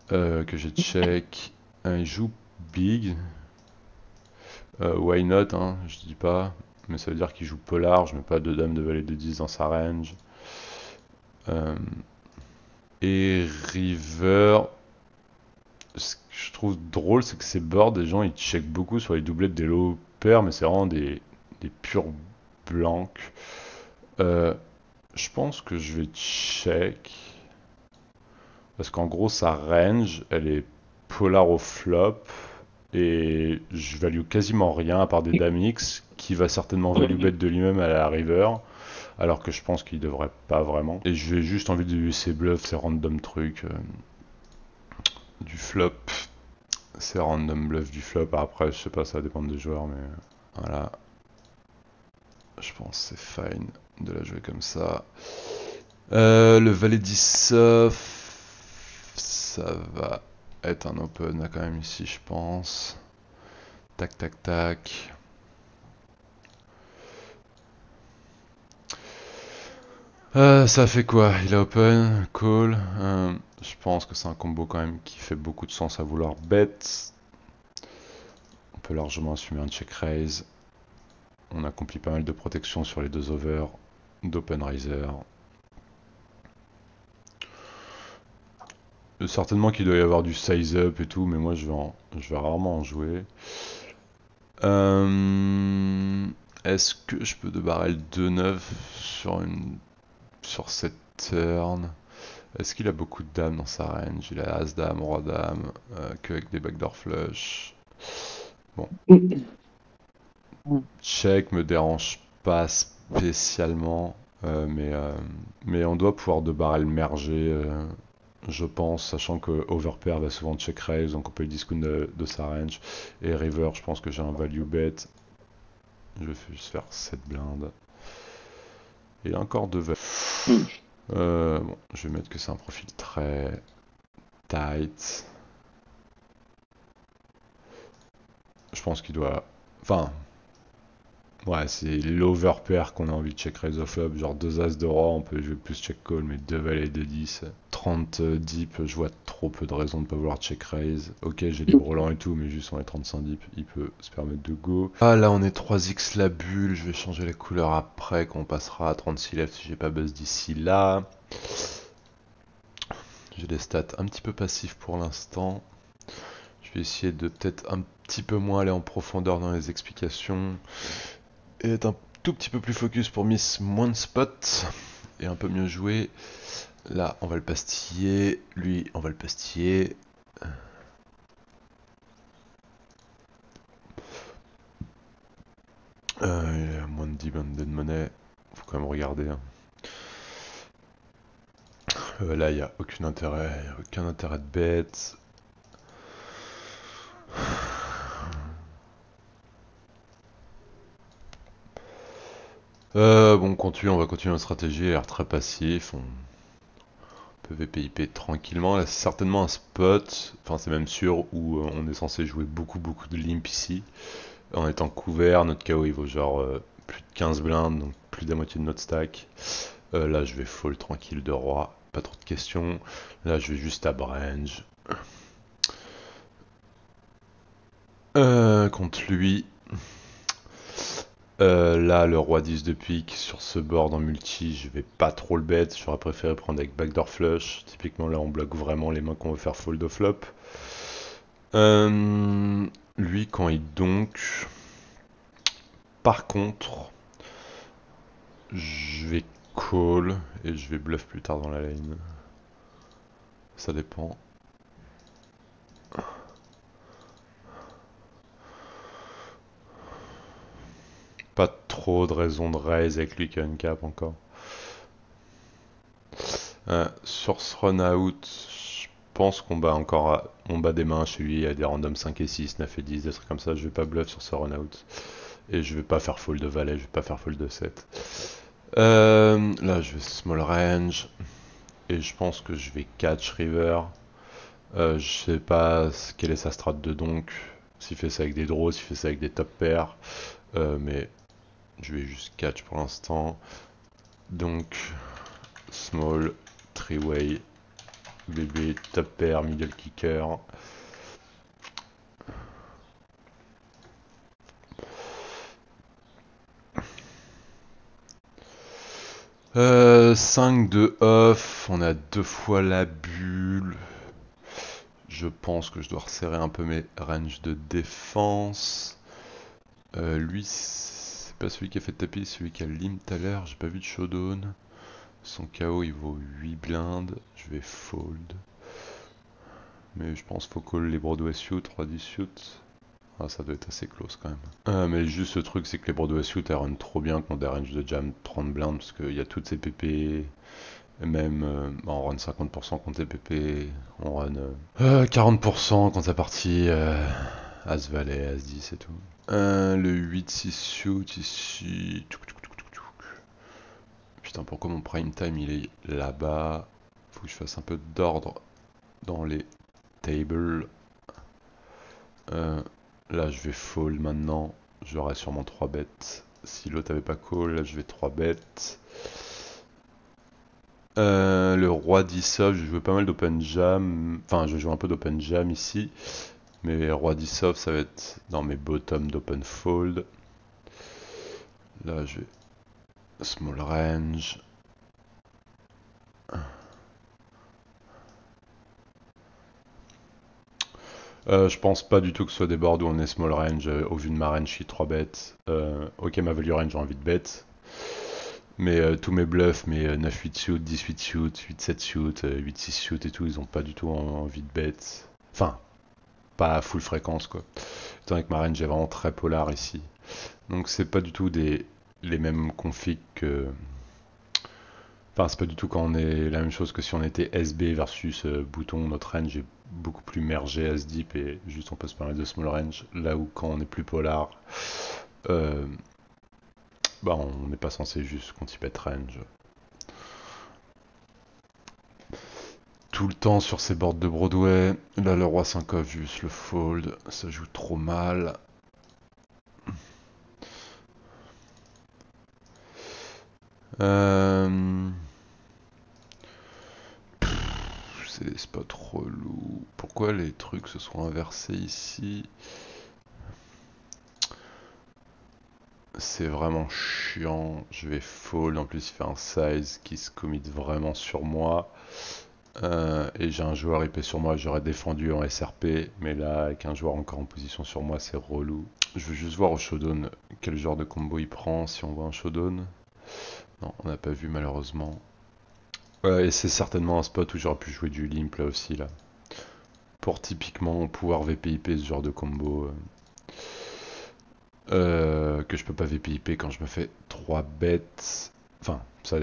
Que j'ai check. Il joue big. Why not, hein, je dis pas. Mais ça veut dire qu'il joue peu large, mais pas de dame de valet de 10 dans sa range. Et river, ce que je trouve drôle, c'est que ces boards, des gens ils check beaucoup sur les doublettes des low pairs, mais c'est vraiment des purs blancs. Je pense que je vais check. Parce qu'en gros, sa range, elle est polar au flop. Et je value quasiment rien à part des dames X, qui va certainement value bet de lui-même à la river. Alors que je pense qu'il devrait pas vraiment. Et je vais juste envie de lui ces bluffs, ces random trucs. Du flop. Ces random bluffs du flop. Après, je sais pas, ça va dépendre des joueurs, mais voilà. Je pense que c'est fine de la jouer comme ça. Le valet 10 off, ça va être un open là quand même ici, je pense. Tac, tac, tac. Ça fait quoi? Il a open, call. Je pense que c'est un combo quand même qui fait beaucoup de sens à vouloir bet. On peut largement assumer un check raise. On accomplit pas mal de protection sur les deux overs d'open riser. Certainement qu'il doit y avoir du size up et tout, mais moi je vais rarement en jouer. Est-ce que je peux de barrel 2-9 sur cette turn? Est-ce qu'il a beaucoup de dames dans sa range? Il a As-Dame, Roi-Dame, que avec des backdoor flush. Bon. Check me dérange pas spécialement, mais on doit pouvoir de barrel merger, je pense, sachant que overpair va souvent check raise, donc on peut le discount de sa range. Et river, je pense que j'ai un value bet. Je vais juste faire 7 blindes. Et encore 2 valeurs. Bon, je vais mettre que c'est un profil très tight. Je pense qu'il doit... Enfin... Ouais, c'est l'overpair qu'on a envie de check raise off flop. Genre 2 as de roi, on peut jouer plus check call, mais 2 valets de 10. 30 deep, je vois trop peu de raisons de pas vouloir check raise. Ok, j'ai des brelans et tout, mais juste on est 35 deep, il peut se permettre de go. Ah là, on est 3x la bulle, je vais changer la couleur après quand on passera à 36 left si j'ai pas buzz d'ici là. J'ai des stats un petit peu passifs pour l'instant. Je vais essayer de peut-être un petit peu moins aller en profondeur dans les explications. Et être un tout petit peu plus focus pour miss moins de spots. Et un peu mieux jouer. Là, on va le pastiller. Lui, on va le pastiller. Il a moins de 10 banded de monnaie. Faut quand même regarder. Hein. Là, il n'y a aucun intérêt de bet. Bon, on va continuer notre stratégie, elle a l'air très passif. On peut VPIP tranquillement. Là, c'est certainement un spot, enfin, c'est même sûr, où on est censé jouer beaucoup de limp ici. En étant couvert, notre KO il vaut genre plus de 15 blindes, donc plus de la moitié de notre stack. Là, je vais fold tranquille de roi. pas trop de questions. Là, je vais juste à Brange. Contre lui. Là, le roi 10 de pique sur ce board en multi, je vais pas trop le bet. J'aurais préféré prendre avec backdoor flush. Typiquement, là, on bloque vraiment les mains qu'on veut faire fold au flop. Lui, quand il donk, par contre, je vais call et je vais bluff plus tard dans la lane. Ça dépend. Pas trop de raison de raise avec lui qui a une cap encore. Sur ce run out, je pense qu'on bat encore on bat des mains chez lui, il y a des randoms 5 et 6, 9 et 10, des trucs comme ça. Je vais pas bluff sur ce run out. Et je vais pas faire fold de valet, je vais pas faire fold de 7. Là, je vais small range. Et je pense que je vais catch river. Je sais pas quelle est sa strat de donk. S'il fait ça avec des draws, s'il fait ça avec des top pairs. Mais je vais juste catch pour l'instant. Donc, small, three-way, bébé, top pair, middle kicker. Euh, 5 de off, on a 2 fois la bulle. Je pense que je dois resserrer un peu mes ranges de défense. Lui, c'est pas celui qui a fait tapis, c'est celui qui a lim tout à l'heure. J'ai pas vu de showdown. Son KO il vaut 8 blindes. Je vais fold. Mais je pense faut call les Broadway suit, 3-10 suit. Ah, ça doit être assez close quand même. Mais juste le truc, c'est que les Broadway suit elles run trop bien contre des ranges de jam 30 blindes parce qu'il y a toutes ces PP. Et même on run 50% contre les PP. On run 40% quand sa partie As Valet, As 10 et tout. Le 8-6 suit ici. Putain, pourquoi mon prime time il est là-bas? Faut que je fasse un peu d'ordre dans les tables. Là, je vais fold maintenant. J'aurai sûrement 3 bêtes. Si l'autre avait pas call, là je vais 3 bêtes. Le roi 10 off, je joue pas mal d'open jam. Enfin, je joue un peu d'open jam ici. Mais roi 10 off, ça va être dans mes bottoms d'open fold. Là, je vais small range. Je pense pas du tout que ce soit des boards où on est small range au vu de ma range qui est 3 bêtes. Ok, ma value range j'ai envie de bet. Mais tous mes bluffs, mes 9-8 suit, 18 suit, 8-7 suit, 8-6 suit et tout, ils ont pas du tout envie de bet. Enfin, pas à full fréquence quoi. Étant donné que ma range est vraiment très polar ici. Donc c'est pas du tout les mêmes configs que... Enfin, c'est pas du tout quand on est la même chose que si on était SB versus bouton. Notre range est beaucoup plus mergé as deep et juste on peut se permettre de small range. Là où quand on est plus polar, bah on n'est pas censé juste qu'on type range. Tout le temps sur ces boards de Broadway. Là, le roi 5 off, juste le fold. Ça joue trop mal. C'est des spots relous. Pourquoi les trucs se sont inversés ici? C'est vraiment chiant. Je vais fold. En plus, il fait un size qui se commit vraiment sur moi. Et j'ai un joueur IP sur moi. J'aurais défendu en SRP. Mais là, avec un joueur encore en position sur moi, c'est relou. Je veux juste voir au showdown quel genre de combo il prend. Si on voit un showdown. Non, on n'a pas vu malheureusement. Et c'est certainement un spot où j'aurais pu jouer du limp là aussi là. Pour typiquement pouvoir VPIP ce genre de combo. Que je peux pas VPIP quand je me fais 3 bêtes. Enfin, ça,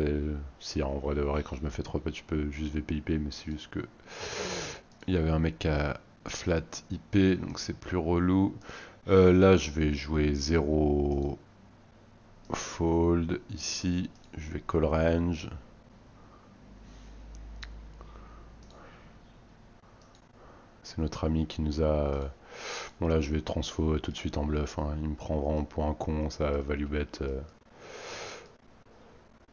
si en vrai de vrai, quand je me fais 3 bêtes, je peux juste VPIP, mais c'est juste que il y avait un mec qui a flat IP, donc c'est plus relou. Là, je vais jouer 0 fold ici. Je vais call range. C'est notre ami qui nous a... Bon là je vais transfo tout de suite en bluff, hein. Il me prend vraiment pour un con, ça value bet.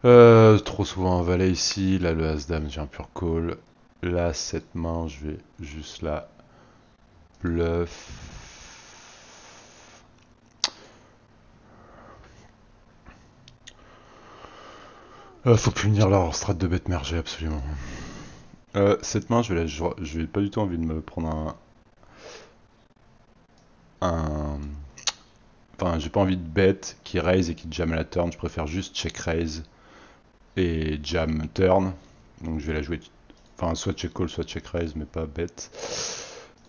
Trop souvent un valet ici. Là, le As-Dame, j'ai un pur call. Là, cette main, je vais juste la bluff. Faut punir leur strat de bête mergée, absolument. Cette main, je vais pas du tout envie de me prendre un... Enfin, j'ai pas envie de bet qui raise et qui jam à la turn. Je préfère juste check raise et jam turn. Donc je vais la jouer, enfin soit check call, soit check raise, mais pas bet.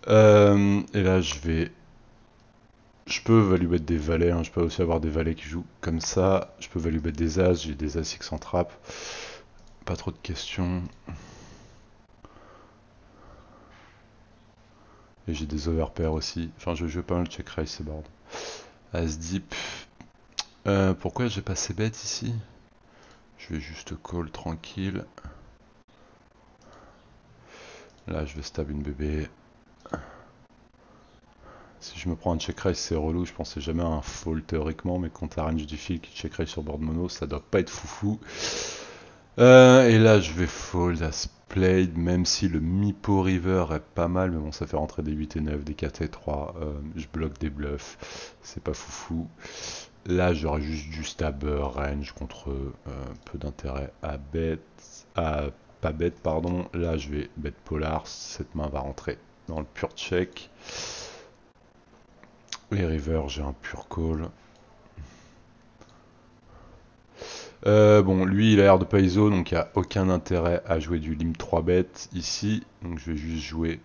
Et là, je peux value bet des valets. Hein. Je peux aussi avoir des valets qui jouent comme ça. Je peux value bet des as. J'ai des as X en trap. Pas trop de questions. Et j'ai des overpairs aussi. Enfin, je joue pas mal check raise ces boards. As deep. Pourquoi j'ai pas ces bêtes ici? Je vais juste call tranquille. Là, je vais stab une bébé. Si je me prends un check raise, c'est relou. Je pensais jamais à un fold théoriquement, mais quand t'as range du fil qui check raise sur board mono, ça doit pas être foufou. Et là, je vais fold à Splayed, même si le Mipo River est pas mal, mais bon, ça fait rentrer des 8 et 9, des 4 et 3. Je bloque des bluffs, c'est pas foufou. Là, j'aurais juste du stabber range contre peu d'intérêt à bet, à pas bet, pardon. Là, je vais bet polar, cette main va rentrer dans le pur check. Les river, j'ai un pur call. Bon, lui, il a l'air de pas ISO, donc il n'y a aucun intérêt à jouer du lim 3 bet ici. Donc je vais juste jouer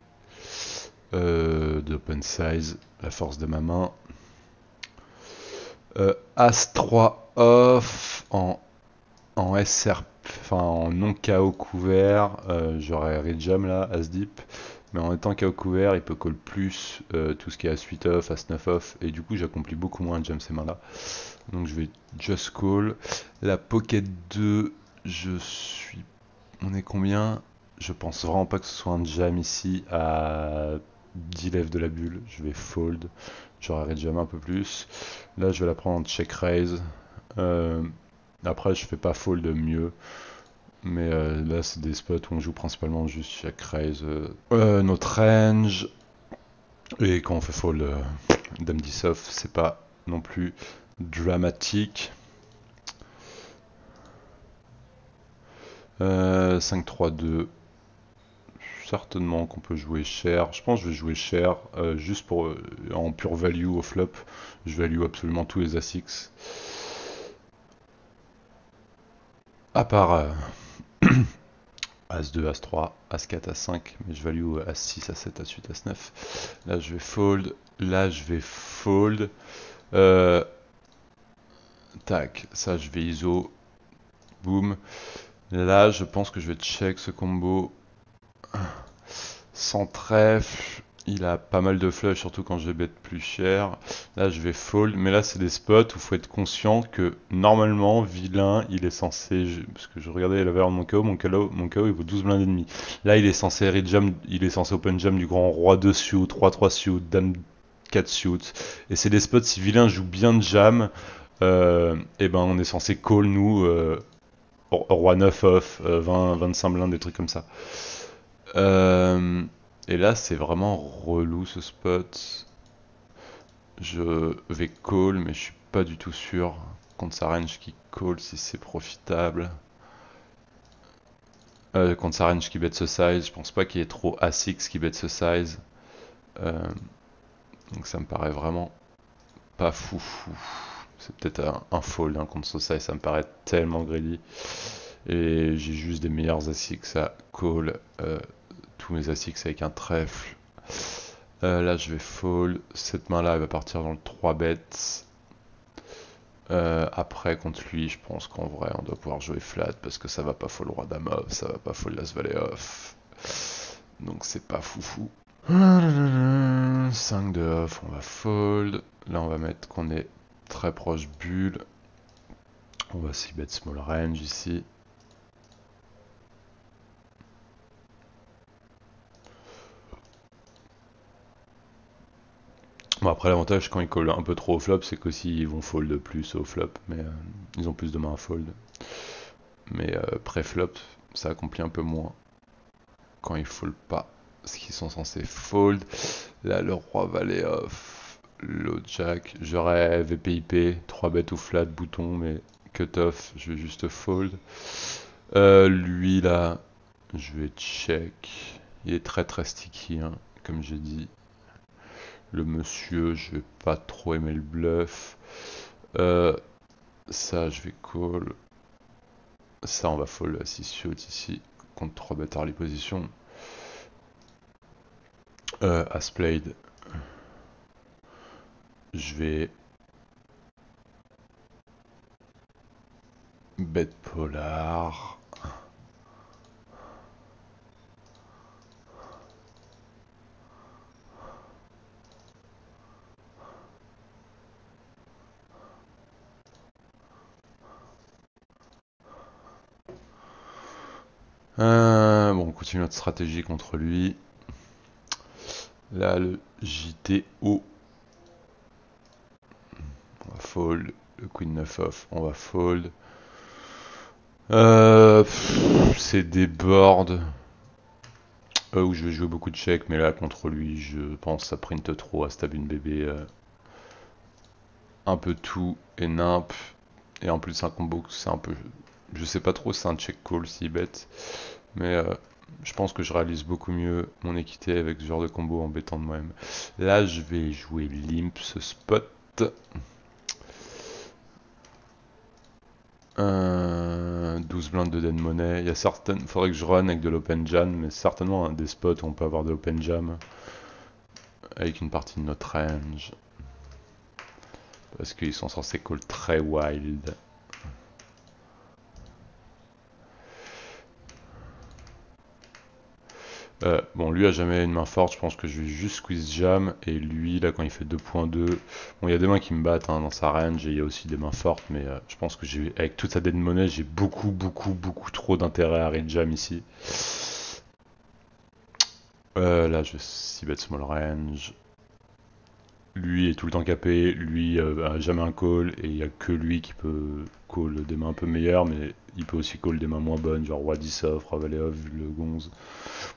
d'open size, la force de ma main. As 3 off en SR, enfin en non KO couvert. J'aurais rejam là, As deep. Mais en étant KO couvert, il peut call plus tout ce qui est As 8 off, As 9 off. Et du coup, j'accomplis beaucoup moins de jam ces mains là. Donc je vais just call. La pocket 2, on est combien? Je pense vraiment pas que ce soit un jam ici à 10 lèvres de la bulle. Je vais fold. J'aurais jam un peu plus. Là, je vais la prendre en check raise. Après, je fais pas fold mieux. Mais là, c'est des spots où on joue principalement juste check raise. Notre range. Et quand on fait fold dame 10 off, c'est pas non plus dramatique. 5-3-2. Certainement qu'on peut jouer cher. Je pense que je vais jouer cher juste pour en pure value au flop. Je value absolument tous les As-X. À part As-2, As-3, As-4, As-5. Mais je value As-6, As-7, As-8, As-9. Là je vais fold. Là je vais fold. Tac, ça je vais ISO. Boom. Là je pense que je vais check ce combo. Sans trèfle, il a pas mal de flush, surtout quand je vais bet plus cher. Là, je vais fold, mais là, c'est des spots où il faut être conscient que normalement, vilain, il est censé. Parce que je regardais la valeur de mon KO il vaut 12 blindes et demi. Là, il est censé rejam, il est censé open jam du grand roi 2 suit, 3-3 suit, dame 4 suit. Et c'est des spots, si vilain joue bien de jam, et ben on est censé call nous, roi 9 off, 20, 25 blindes, des trucs comme ça. Et là, c'est vraiment relou ce spot. Je vais call, mais je suis pas du tout sûr contre sa range qui call si c'est profitable. Contre sa range qui bet ce size, je pense pas qu'il y ait trop As-X qui bet ce size. Donc ça me paraît vraiment pas fou. C'est peut-être un fold hein, contre ce size, ça me paraît tellement greedy. Et j'ai juste des meilleurs As-X à call. Tous mes As-X avec un trèfle. Là je vais fold. Cette main là elle va partir dans le 3 bet. Après contre lui je pense qu'en vrai on doit pouvoir jouer flat parce que ça va pas fold roi dame off, ça va pas fold l'as valet off. Donc c'est pas foufou. 5 de off, on va fold. Là on va mettre qu'on est très proche bulle. On va aussi bet small range ici. Bon après l'avantage quand ils collent un peu trop au flop c'est qu'aussi ils vont fold plus au flop mais ils ont plus de mains à fold. Mais pré-flop, ça accomplit un peu moins quand il fold pas ce qu'ils sont censés fold. Là, le roi valet off, l'autre jack. J'aurais VPIP, 3 bêtes ou flat, bouton, mais cut off, je vais juste fold. Lui là, je vais check. Il est très très sticky, hein, comme j'ai dit. Le monsieur, je vais pas trop aimer le bluff. Ça, je vais call. Ça, on va fold à 6 suit ici, contre 3 bêtes early position. As played, je vais bet polar. Bon, on continue notre stratégie contre lui. Là, le JTO. On va fold. Le Queen 9 off, on va fold. C'est des boards où je vais jouer beaucoup de checks, mais là, contre lui, je pense que ça print trop à stab une bébé. Un peu tout et nimp. Et en plus, un combo, c'est un peu... Je sais pas trop si c'est un check call si bête. Mais je pense que je réalise beaucoup mieux mon équité avec ce genre de combo en bêtant de moi-même. Là, je vais jouer limp ce spot. 12 blindes de dead money. Il y a certaines... Faudrait que je run avec de l'open jam, mais certainement des spots où on peut avoir de l'open jam avec une partie de notre range. Parce qu'ils sont censés call très wild. Bon, lui a jamais une main forte, je pense que je vais juste squeeze jam, et lui, là, quand il fait 2.2, bon, il y a des mains qui me battent hein, dans sa range, et il y a aussi des mains fortes, mais je pense que avec toute sa dead money, j'ai beaucoup trop d'intérêt à read jam ici. Là, je 6 bet small range. Lui est tout le temps capé, lui a jamais un call, et il n'y a que lui qui peut call des mains un peu meilleures, mais il peut aussi call des mains moins bonnes, genre roi 10 off, roi valet off, vu le gonze.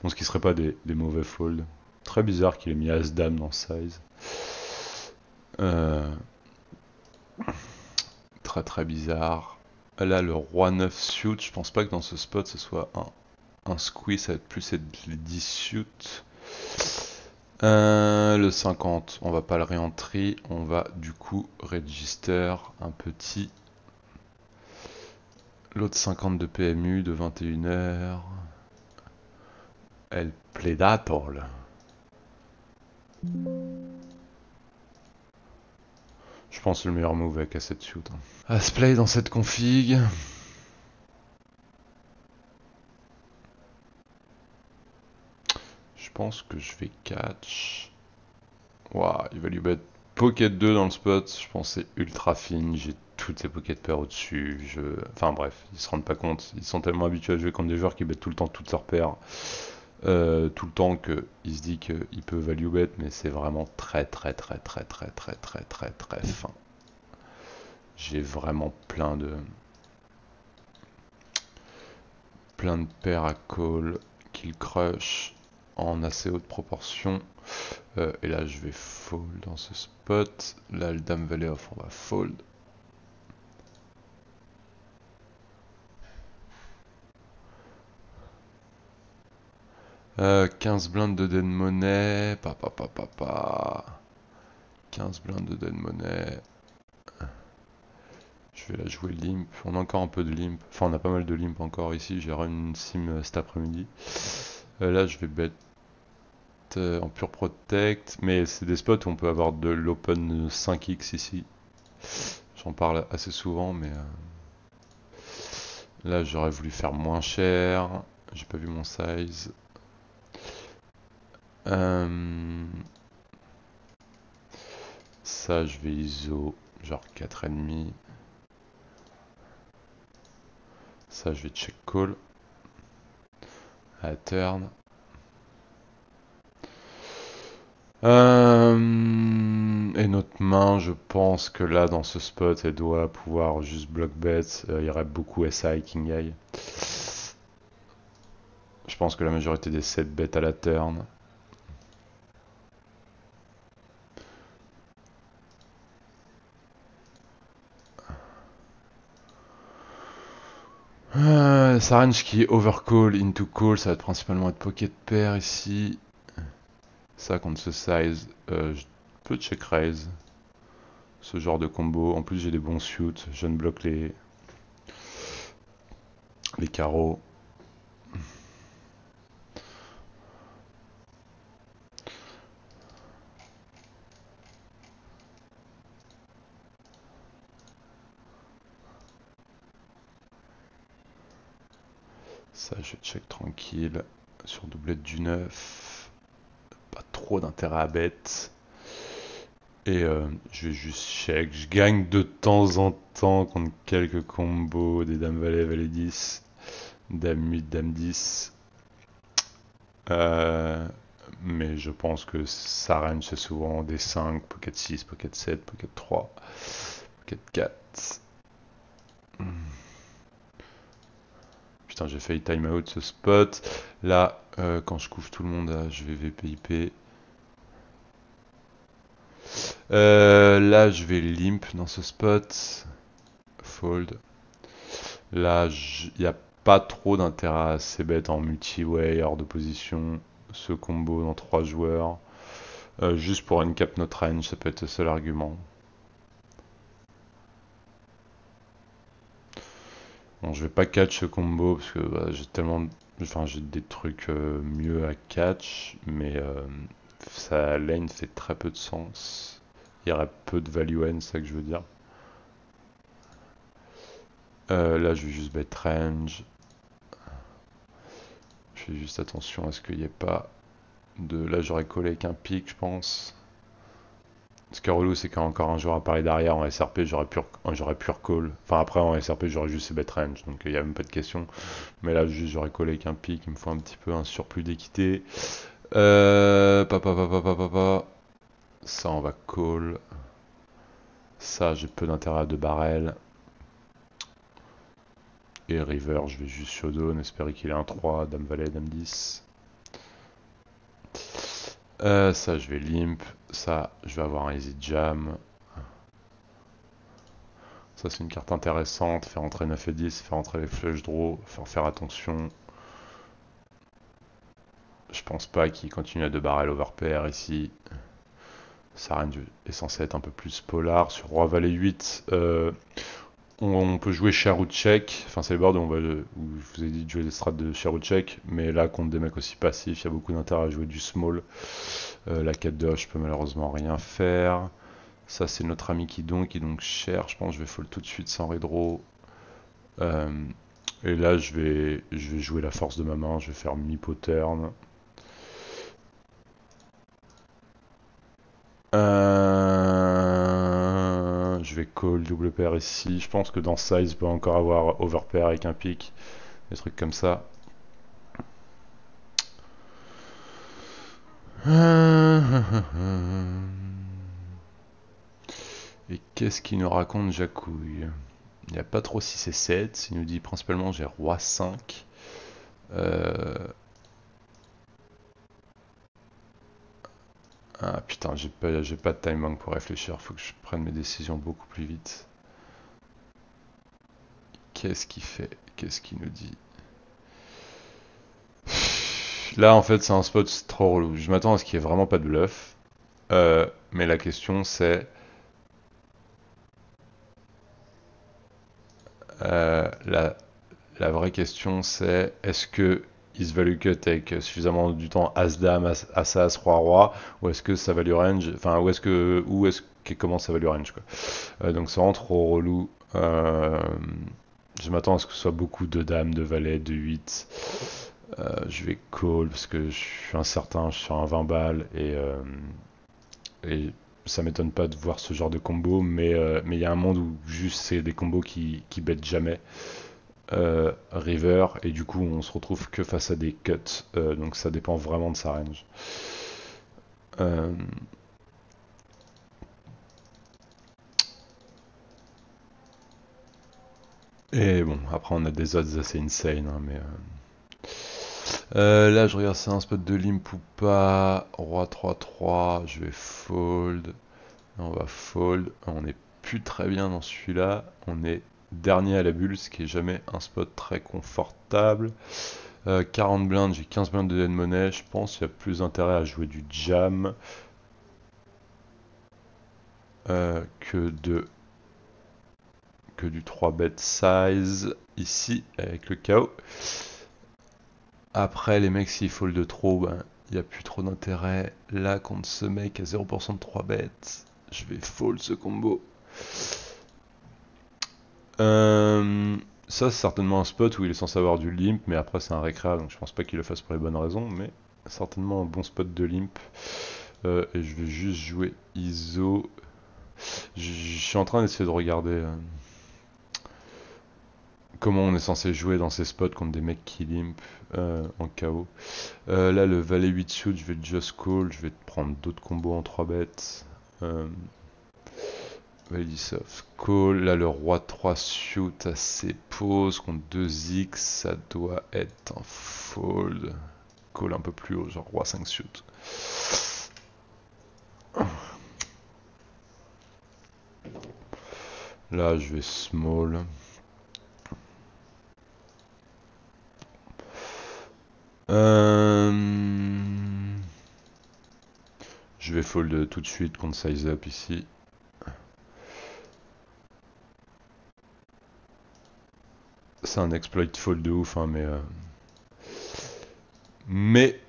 Bon, ce qui serait pas des mauvais folds. Très bizarre qu'il ait mis As-Dame dans size. Très bizarre. Là, le roi 9 suit, je pense pas que dans ce spot ce soit un squeeze, ça va être plus les 10 suit. Le 50, on va pas le réentrer, on va du coup register un petit. L'autre 50 de PMU de 21h. El Predator. Je pense que c'est le meilleur move avec Asset Suit. As play dans cette config. Je pense que je vais catch. Waouh, il va lui bet pocket 2 dans le spot. Je pense que c'est ultra fine. J'ai toutes ces pocket pairs au-dessus. Enfin bref, ils se rendent pas compte. Ils sont tellement habitués à jouer contre des joueurs qui bettent tout le temps toutes leurs paires. Tout le temps qu'il se dit qu'il peut value bet, mais c'est vraiment très fin. J'ai vraiment plein de paires à call qu'il crush en assez haute proportion. Et là je vais fold dans ce spot. Là le dame valet off, on va fold. « 15 blindes de dead money. 15 blindes de dead money. Je vais la jouer limp. On a encore un peu de limp. Enfin, on a pas mal de limp encore ici. J'ai run une sim cet après-midi. Là, je vais bet en pure protect. Mais c'est des spots où on peut avoir de l'open 5x ici. J'en parle assez souvent, mais là, j'aurais voulu faire moins cher. J'ai pas vu mon size. Ça, je vais ISO genre 4,5. Ça, je vais check call. À turn. Et notre main, je pense que là, dans ce spot, elle doit pouvoir juste block bet. Il y aurait beaucoup SI, King Eye. Je pense que la majorité des sets bet à la turn. Sa range qui est overcall, into call, ça va principalement être pocket pair ici. Ça contre ce size, je peux check raise. Ce genre de combo. En plus j'ai des bons suits, je ne bloque les carreaux. Ça je check tranquille. Sur doublette du 9. Pas trop d'intérêt à bet. Et je vais juste check. Je gagne de temps en temps contre quelques combos. Des dames valet, valet 10. Dame 8, dame 10. Mais je pense que sa range c'est souvent des 5, pocket 6, pocket 7, pocket 3, pocket 4. Putain, j'ai failli time out ce spot. Là, quand je couvre tout le monde, je vais VPIP. Là, je vais limp dans ce spot. Fold. Là, il n'y a pas trop d'intérêt à ces bêtes en multi-way, hors de position. Ce combo dans 3 joueurs. Juste pour une cap notre range, ça peut être le seul argument. Bon, je vais pas catch ce combo parce que bah, j'ai tellement. Enfin, j'ai des trucs mieux à catch, mais sa lane fait très peu de sens. Il y aurait peu de value N, c'est ça que je veux dire. Là, je vais juste bet range. Je fais juste attention à ce qu'il n'y ait pas de. Là, j'aurais collé avec un pic, je pense. Ce qui est relou, c'est quand encore un joueur apparaît derrière en SRP, j'aurais pu recall. Enfin, après en SRP, j'aurais juste bet range, donc il n'y a même pas de question. Mais là, juste, j'aurais collé avec un pic, il me faut un petit peu un surplus d'équité. Papa. Ça, on va call. Ça, j'ai peu d'intérêt à 2 barrels. Et river, je vais juste showdown, espérer qu'il ait un 3, dame valet, dame 10. Ça, je vais limp. Ça, je vais avoir un easy jam. Ça, c'est une carte intéressante. Faire entrer 9 et 10, faire entrer les flush draw, faire attention. Je pense pas qu'il continue à 2 barrels overpair ici. Sa range est censé être un peu plus polar. Sur roi valet 8, on peut jouer share ou check. Enfin, c'est les boards où je vous ai dit de jouer des strats de share ou check. Mais là, contre des mecs aussi passifs, il y a beaucoup d'intérêt à jouer du small. La 4 de je peux malheureusement rien faire. Ça, c'est notre ami qui donc share. Je pense que je vais fold tout de suite sans redraw. Et là, je vais jouer la force de ma main. Je vais faire mi-pot turn. Je vais call double pair ici. Je pense que dans size, il peut encore avoir overpair avec un pic. Des trucs comme ça. Et qu'est-ce qu'il nous raconte Jacouille? Il n'y a pas trop 6 et 7. Il nous dit principalement j'ai roi 5. Ah putain, j'ai pas de time bank pour réfléchir. Faut que je prenne mes décisions beaucoup plus vite. Qu'est-ce qu'il fait? Qu'est-ce qu'il nous dit? Là, en fait, c'est un spot trop relou. Je m'attends à ce qu'il n'y ait vraiment pas de bluff. Mais la question, c'est... la vraie question, c'est est-ce que il se value cut avec suffisamment du temps As-Dame, As-As, Roi-Roi, ou est-ce que ça value range, enfin, comment ça value range, quoi. Donc c'est vraiment trop relou. Je m'attends à ce que ce soit beaucoup de dames, de valets, de 8. Je vais call parce que je suis incertain, je suis sur un 20 balles et ça m'étonne pas de voir ce genre de combo, mais il y a un monde où juste c'est des combos qui bêtent jamais. River, et du coup on se retrouve que face à des cuts, donc ça dépend vraiment de sa range. Et bon, après on a des odds assez insane, hein, mais Là, je regarde c'est un spot de limp ou pas. Roi 3-3, je vais fold. On va fold. On n'est plus très bien dans celui-là. On est dernier à la bulle, ce qui est jamais un spot très confortable. 40 blindes, j'ai 15 blindes de dead money. Je pense qu'il y a plus intérêt à jouer du jam que du 3 bet size ici avec le KO. Après, les mecs, s'ils fold de trop, ben, il n'y a plus trop d'intérêt. Là, contre ce mec à 0% de 3 bêtes, je vais fold ce combo. Ça, c'est certainement un spot où il est censé avoir du limp, mais après, c'est un récréa, donc je pense pas qu'il le fasse pour les bonnes raisons, mais certainement un bon spot de limp. Et je vais juste jouer ISO. Je suis en train d'essayer de regarder comment on est censé jouer dans ces spots contre des mecs qui limp en KO. Là, le valet 8 suit, je vais just call, je vais prendre d'autres combos en 3 bêtes. Valet soft call, là le roi 3 suit assez pose contre 2x, ça doit être un fold. Call un peu plus haut, genre roi 5 suit. Là, je vais small. Je vais fold tout de suite contre size up ici. C'est un exploit fold de ouf, hein, mais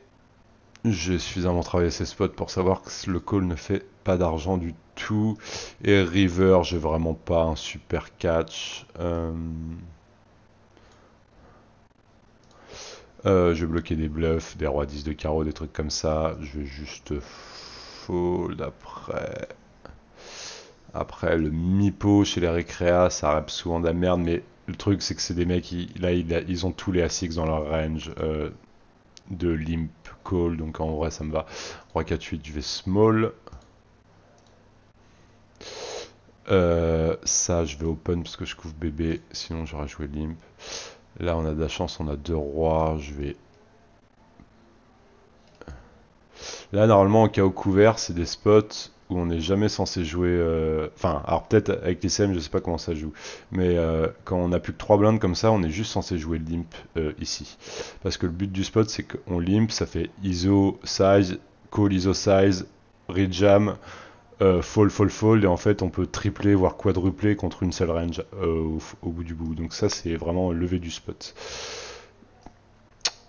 j'ai suffisamment travaillé ces spots pour savoir que le call ne fait pas d'argent du tout. Et river, j'ai vraiment pas un super catch. Je vais bloquer des bluffs, des rois 10 de carreau, des trucs comme ça. Je vais juste fold après. Après, le mi-pot chez les récréas, ça rap souvent de la merde, mais le truc, c'est que c'est des mecs, ils ont tous les ASICs dans leur range de limp call, donc en vrai, ça me va. Roi 4-8, je vais small. Ça, je vais open parce que je couvre bébé, sinon j'aurais joué limp. Là, on a de la chance, on a 2 rois, je vais... Là, normalement, en KO couvert, c'est des spots où on n'est jamais censé jouer... Enfin, alors peut-être avec les CM, je sais pas comment ça joue. Mais quand on a plus que 3 blindes comme ça, on est juste censé jouer limp ici. Parce que le but du spot, c'est qu'on limp, ça fait ISO, size, call ISO size, rejam, fold, et en fait, on peut tripler, voire quadrupler contre une seule range au bout du bout. Donc ça, c'est vraiment lever du spot.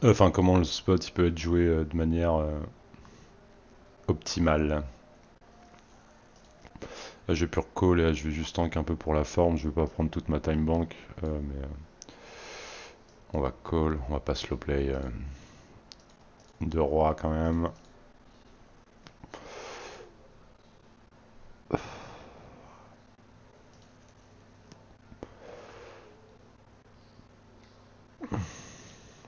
Enfin, comment le spot il peut être joué de manière optimale. Là, je vais pure call et là, je vais juste tank un peu pour la forme. Je vais pas prendre toute ma time bank, mais on va call, on va pas slow play. Deux rois quand même.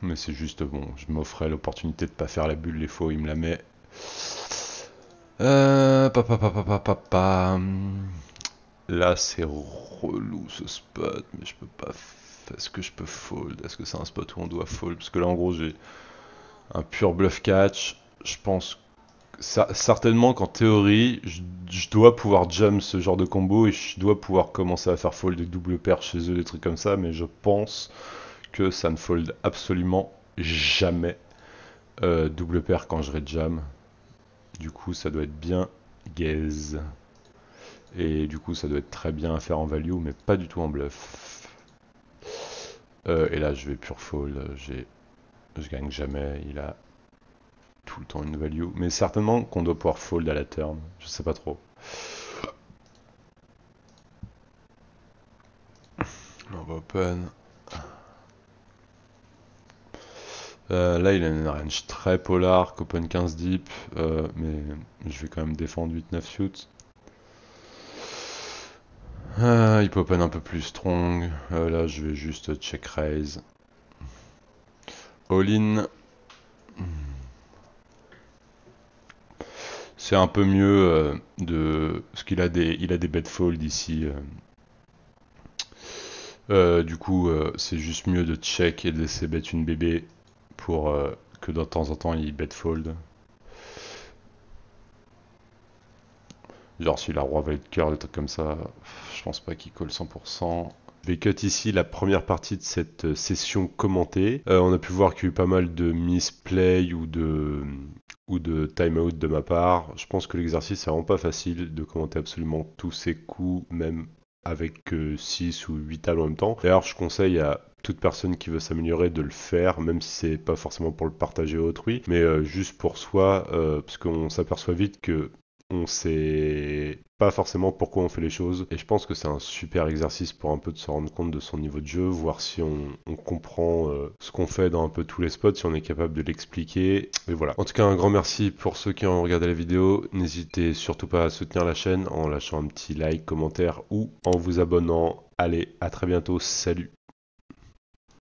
Mais c'est juste bon, je m'offrais l'opportunité de pas faire la bulle, les faux, il me la met. Papa. Là c'est relou ce spot, mais je peux pas. Est-ce que je peux fold? Est-ce que c'est un spot où on doit fold? Parce que là en gros j'ai un pur bluff catch. Je pense certainement qu'en théorie, je dois pouvoir jam ce genre de combo et je dois pouvoir commencer à faire fold des doubles paires chez eux, des trucs comme ça, mais je pense que ça ne fold absolument jamais double paire quand je jam. Du coup, ça doit être bien gaze. Et du coup, ça doit être très bien à faire en value, mais pas du tout en bluff. Et là, je vais pure fold. Je gagne jamais. Il a tout le temps une value. Mais certainement qu'on doit pouvoir fold à la turn. Je sais pas trop. On va open. Là, il a une range très polar, open 15 deep, mais je vais quand même défendre 8-9 suits. Il peut open un peu plus strong. Là, je vais juste check raise. All in. C'est un peu mieux parce qu'il a des bet fold ici. Du coup, c'est juste mieux de check et de laisser bet une bébé pour que de temps en temps il bet fold. Genre si la roi valet de cœur, des trucs comme ça, je pense pas qu'il colle 100%. Je vais cut ici la première partie de cette session commentée. On a pu voir qu'il y a eu pas mal de misplay ou de time-out de ma part. Je pense que l'exercice est vraiment pas facile de commenter absolument tous ces coups, même avec 6 ou 8 tables en même temps. D'ailleurs, je conseille à toute personne qui veut s'améliorer de le faire, même si c'est pas forcément pour le partager à autrui, mais juste pour soi, parce qu'on s'aperçoit vite que on sait pas forcément pourquoi on fait les choses. Et je pense que c'est un super exercice pour un peu de se rendre compte de son niveau de jeu, voir si on comprend ce qu'on fait dans un peu tous les spots, si on est capable de l'expliquer. Et voilà. En tout cas, un grand merci pour ceux qui ont regardé la vidéo. N'hésitez surtout pas à soutenir la chaîne en lâchant un petit like, commentaire ou en vous abonnant. Allez, à très bientôt. Salut!